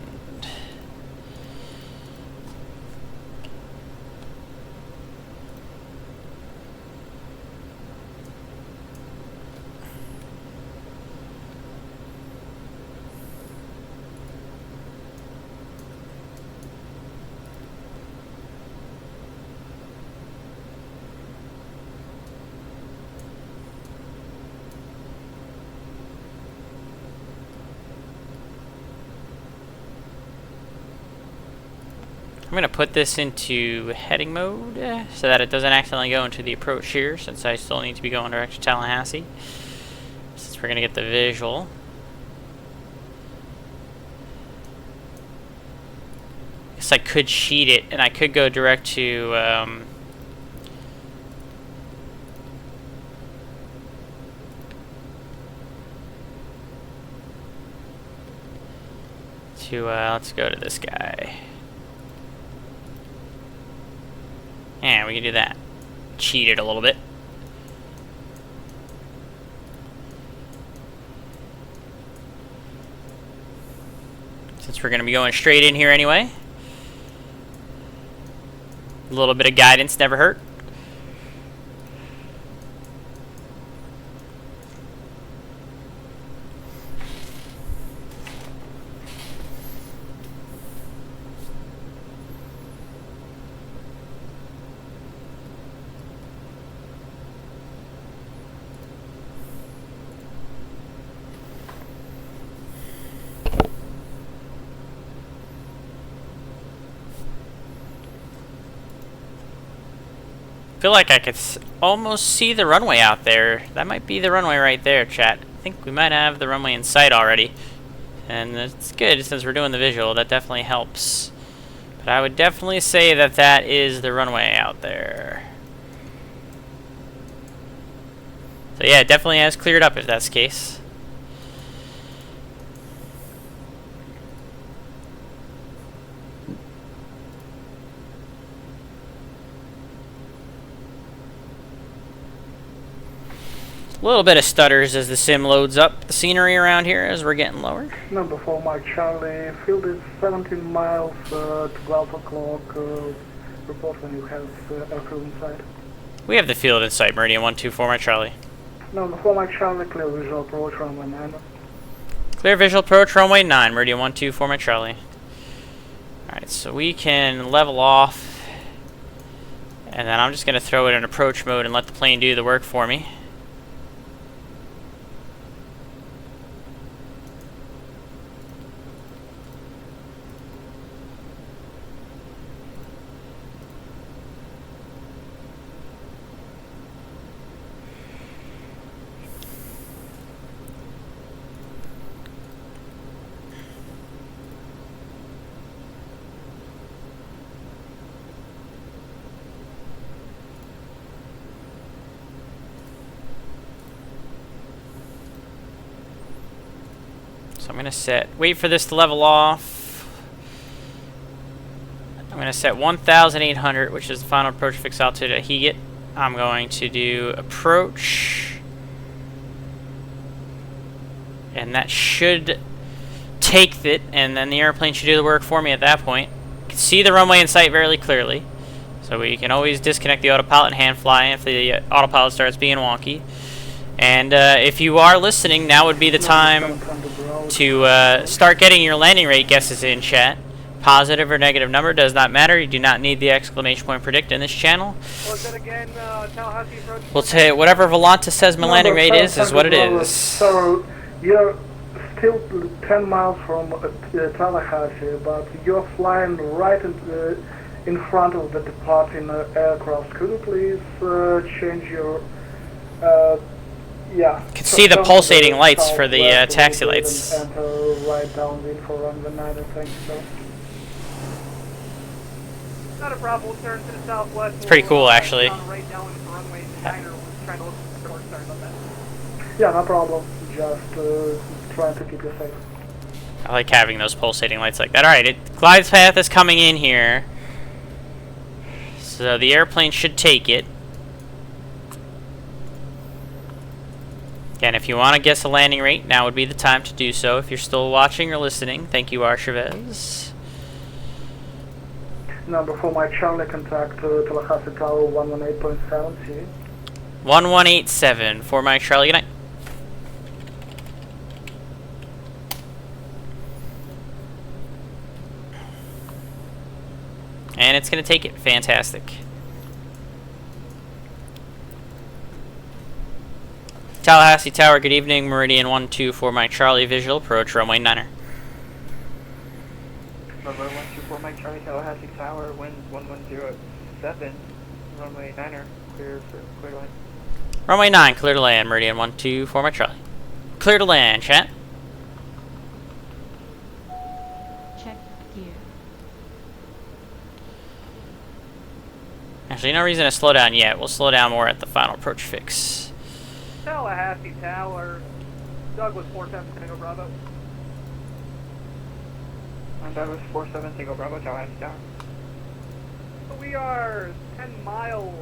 I'm going to put this into heading mode so that it doesn't accidentally go into the approach here, since I still need to be going direct to Tallahassee. Since we're going to get the visual. Guess I could cheat it, and I could go direct to let's go to this guy. Yeah, we can do that. Cheat it a little bit. Since we're going to be going straight in here anyway. A little bit of guidance never hurt. Feel like I could almost see the runway out there. That might be the runway right there, chat. I think we might have the runway in sight already. And it's good since we're doing the visual. That definitely helps. But I would definitely say that that is the runway out there. So yeah, it definitely has cleared up if that's the case. A little bit of stutters as the sim loads up the scenery around here as we're getting lower. Number 4, Mike Charlie. Field is 17 miles to 12 o'clock. Report when you have airfield in sight. We have the field in sight, Meridian 124, Mike Charlie. Number 4, Mike Charlie. Clear visual approach runway 9. Clear visual approach runway 9, Meridian 124, Mike Charlie. Alright, so we can level off. And then I'm just going to throw it in approach mode and let the plane do the work for me. So I'm going to wait for this to level off. I'm going to set 1,800, which is the final approach fixed altitude at Heget. I'm going to do approach. And that should take it, and then the airplane should do the work for me at that point. You can see the runway in sight very clearly. So we can always disconnect the autopilot and hand fly if the autopilot starts being wonky. And if you are listening, now would be the time to start getting your landing rate guesses in, chat. Positive or negative number does not matter. You do not need the exclamation point predict in this channel. Was it again, Tallahassee approach? We'll say whatever Volanta says my landing rate is what it is. So you're still 10 miles from Tallahassee, but you're flying right in front of the departing aircraft. Could you please change your yeah. You can see the pulsating lights for the taxi lights. Enter right downwind for runway 9, I think so. Not a problem. We'll turn to the southwest. It's pretty cool, actually. Right down for runway 9, or we'll try to look for the north star on that. Yeah, no problem. Just trying to keep you safe. I like having those pulsating lights like that. Alright, glide path is coming in here. So the airplane should take it. Again, if you want to guess a landing rate, now would be the time to do so. If you're still watching or listening, thank you, Archivez. Number 4, my Charlie, contact Tallahassee Tower 118.7, see. 1187 for my Charlie, good night. And it's going to take it. Fantastic. Tallahassee Tower, good evening. Meridian 12 for my Charlie, visual approach, runway 9er. Number 124, Mike Charlie, Tallahassee Tower, winds 1107, runway 9er, clear to land. Runway 9, clear to land. Meridian 12 for my Charlie. Clear to land, chat. Check gear. Actually, no reason to slow down yet. We'll slow down more at the final approach fix. Tallahassee Tower, Douglas 47 Tango Bravo. I'm Douglas 47 Tango Bravo, Tallahassee Tower. We are 10 miles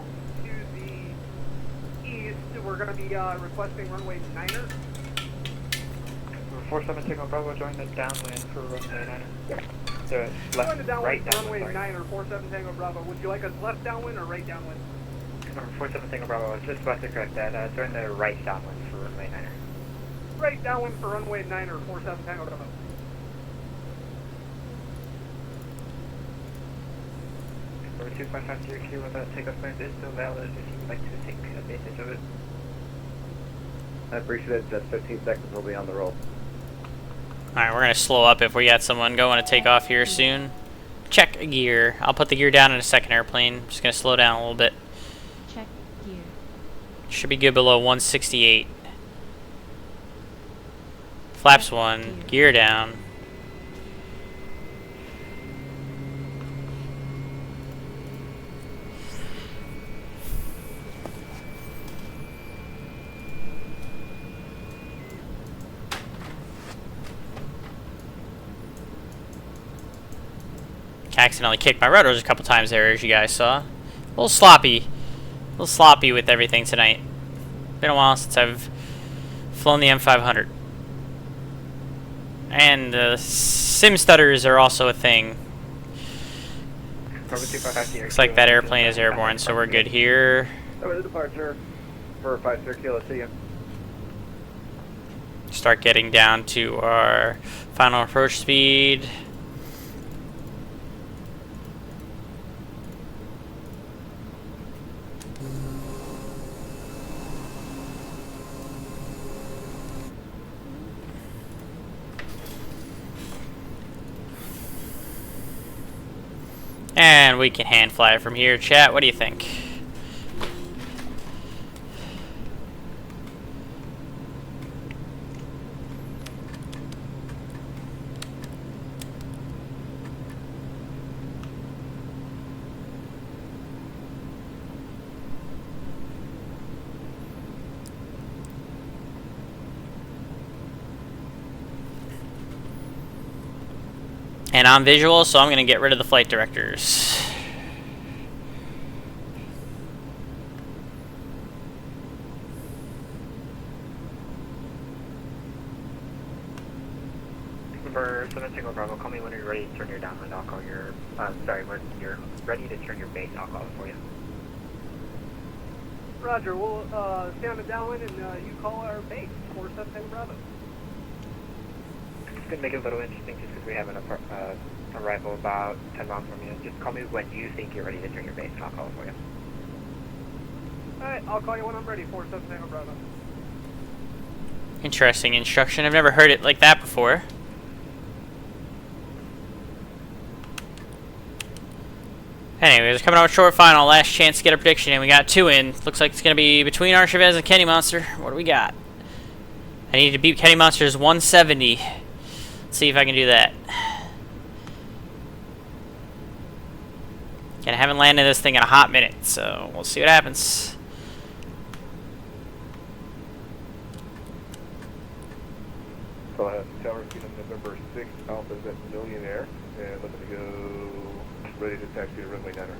to the east. We're going to be requesting runway 9er. 47 Tango Bravo, join the downwind for runway 9er. So left, join the downwind right for runway 9er, 47 Tango Bravo. Would you like us left downwind or right downwind? Number 47 Tango Bravo, I was just about to correct that. Join the right downwind for runway 9er. Right downwind for runway 9er, 47 Tango Bravo. Number 2550 here with that takeoff plans is still valid if you would like to take advantage of it. I appreciate it. Just 15 seconds, we'll be on the roll. Alright, we're going to slow up if we got someone going to take off here soon. Check gear. I'll put the gear down in a second airplane. Just going to slow down a little bit. Check gear. Should be good below 168. Flaps 1. Gear down. Accidentally kicked my rotors a couple times there, as you guys saw. A little sloppy with everything tonight. Been a while since I've flown the M500. And sim stutters are also a thing. Looks like that airplane is airborne, so we're good here. Over the departure for 56 Kilo, see you. Start getting down to our final approach speed. And we can hand fly from here, chat. What do you think? And I'm visual, so I'm going to get rid of the flight directors. Number 7 Tango Bravo, call me when you're ready to turn your downwind. I'll call your, when you're ready to turn your base, I'll call it for you. Roger, we'll stay on the downwind and you call our base, 47 Tango Bravo. Just gonna make it a little interesting just because we have an arrival about 10 miles from you. Just call me when you think you're ready to turn your base and I'll call it for you. Alright, I'll call you when I'm ready. 47 Tango Bravo. Interesting instruction. I've never heard it like that before. Anyways, coming out short final. Last chance to get a prediction, and we got 2 in. Looks like it's going to be between our Chavez and Kenny Monster. What do we got? I need to beat Kenny Monster's 170. Let's see if I can do that. And I haven't landed this thing in a hot minute, so we'll see what happens. Tallahassee Tower, Phenom November 6, Alpha's at Millionaire, and looking to go ready to taxi to runway 9er.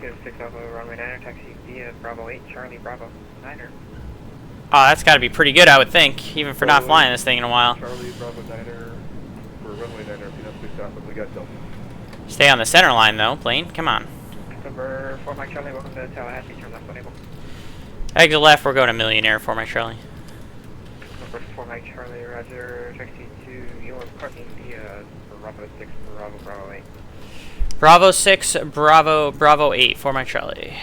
Phenom 6 Alpha, runway 9er, taxi via Bravo 8, Charlie Bravo 9er. Oh, that's got to be pretty good, I would think, even for not flying this thing in a while. Charlie Bravo 9er for runway 9er, Phenom 6 Alpha, we got Delta. Stay on the center line, though, plane. Come on. Number 4 Mike Charlie, welcome to Tallahassee, turn left unable. Exit left, we're going to Millionaire for my Charlie. Number 4 Mike Charlie, roger, taxi to your parking via Bravo 6, Bravo 8. Bravo 6, Bravo 8 for my Charlie.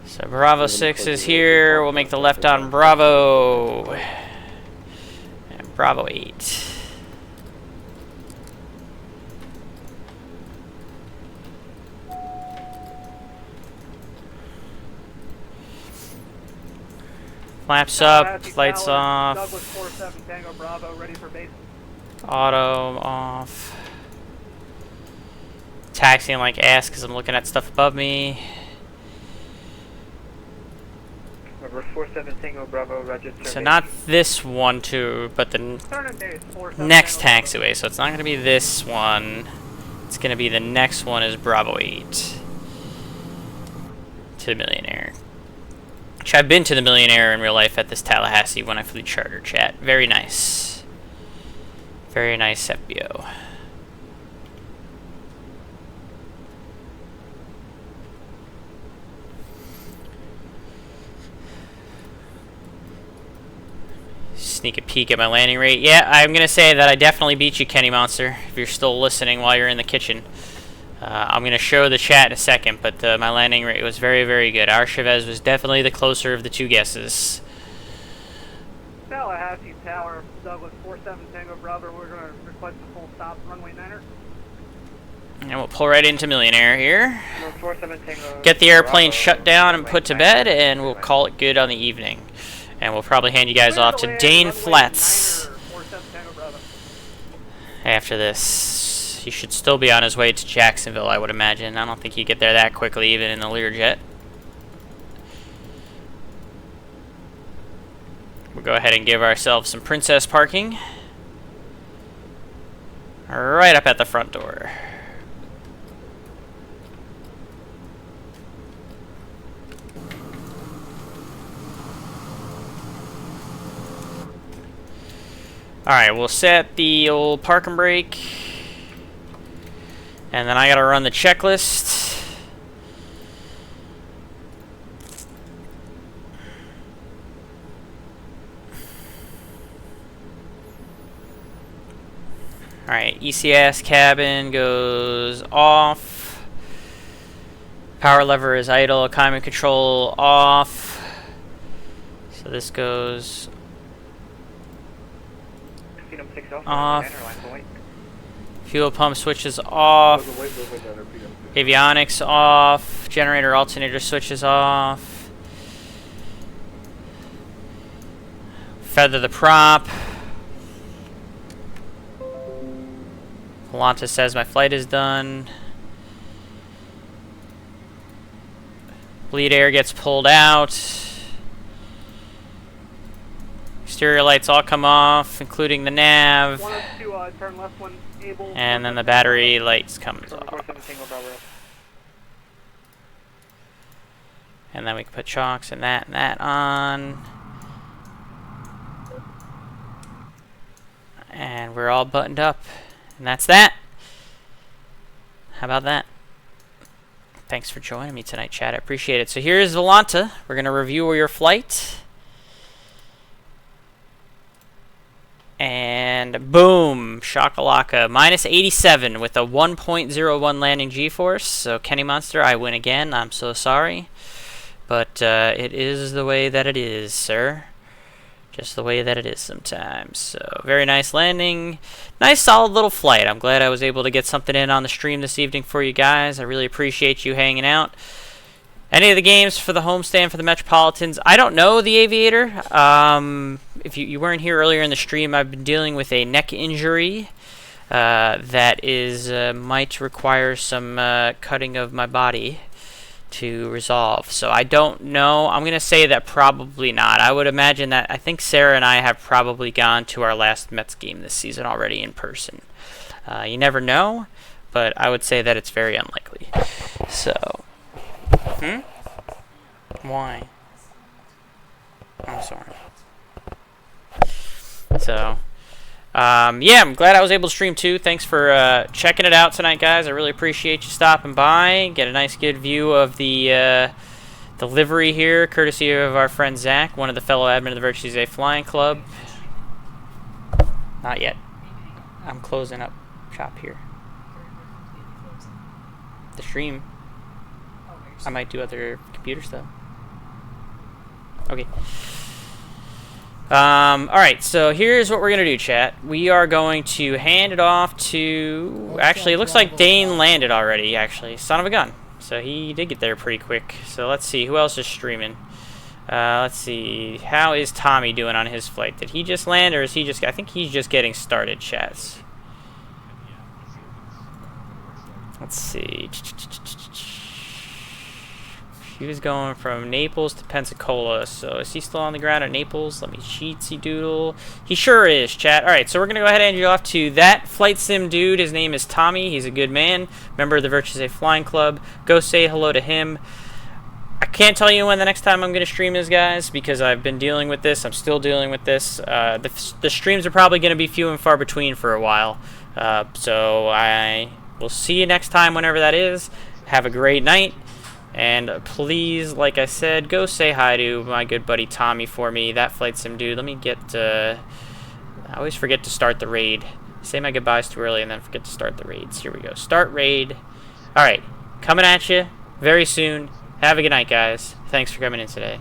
So Bravo 6 is here. We'll make the left on Bravo. And Bravo 8. Flaps up, lights off. Douglas 47 Tango Bravo, ready for base. Auto off. Taxiing like ass because I'm looking at stuff above me. Number 47 Tango Bravo, register. So not this one too, but the next taxiway. So it's not going to be this one. It's going to be the next one is Bravo 8. To the Millionaire. Which I've been to the Millionaire in real life at this Tallahassee when I flew charter, chat. Very nice. Very nice FBO. Sneak a peek at my landing rate. Yeah, I'm going to say that I definitely beat you, Kenny Monster, if you're still listening while you're in the kitchen. I'm going to show the chat in a second, but my landing rate was very, very good. Our Chavez was definitely the closer of the 2 guesses. Tallahassee Tower, Douglas 47 Tango Bravo, we're going to request a full stop, runway 9er. And we'll pull right into Millionaire here. Number 47 Tango Get the airplane Bravo, shut down and put to runway bed, 9er. and we'll call it good on the evening. And we'll probably hand you guys off to Dane Flats after this. He should still be on his way to Jacksonville, I would imagine. I don't think he'd get there that quickly, even in the Learjet. We'll go ahead and give ourselves some princess parking. Right up at the front door. Alright, we'll set the old park and brake. And then I gotta run the checklist. Alright, ECS cabin goes off. Power lever is idle. Climate control off. So this goes off. Fuel pump switches off. Avionics off. Generator alternator switches off. Feather the prop. Volanta says my flight is done. Bleed air gets pulled out. Exterior lights all come off, including the nav. Turn left when able. And then the battery lights comes off. And then we can put chocks and that on. And we're all buttoned up. And that's that. How about that? Thanks for joining me tonight, chat. I appreciate it. So here's Volanta. We're going to review your flight. And boom, shakalaka, minus 87 with a 1.01 landing G-force. So Kenny Monster, I win again. I'm so sorry, but it is the way that it is, sir. Just the way that it is sometimes. So very nice landing, nice solid little flight. I'm glad I was able to get something in on the stream this evening for you guys. I really appreciate you hanging out. Any of the games for the homestand for the Metropolitans? I don't know the Aviator. If you weren't here earlier in the stream, I've been dealing with a neck injury that is might require some cutting of my body to resolve. So I don't know. I'm going to say that probably not. I would imagine that I think Sarah and I have probably gone to our last Mets game this season already in person. You never know, but I would say that it's very unlikely. So... Why? I'm sorry. So, yeah, I'm glad I was able to stream too. Thanks for checking it out tonight, guys. I really appreciate you stopping by. Get a nice, good view of the livery here, courtesy of our friend Zach, one of the fellow admin of the Virtues A Flying Club. Not yet. I'm closing up shop here. The stream. I might do other computer stuff. Okay. Alright, so here's what we're going to do, chat. We are going to hand it off to... Actually, it looks like Dane landed already, actually. Son of a gun. So he did get there pretty quick. So let's see. Who else is streaming? Let's see. How is Tommy doing on his flight? Did he just land, or is he just... I think he's just getting started, chats. Let's see. He was going from Naples to Pensacola, so is he still on the ground at Naples? Let me cheatsy doodle. He sure is, chat. Alright, so we're going to go ahead and hand you off to that flight sim dude. His name is Tommy. He's a good man, member of the Virtues A Flying Club. Go say hello to him. I can't tell you when the next time I'm going to stream is, guys, because I've been dealing with this. I'm still dealing with this. The streams are probably going to be few and far between for a while. So I will see you next time, whenever that is. Have a great night. And please, like I said, go say hi to my good buddy Tommy for me. That flight sim dude. Let me get... I always forget to start the raid. Say my goodbyes too early and then forget to start the raids. Here we go. Start raid. Alright. Coming at you very soon. Have a good night, guys. Thanks for coming in today.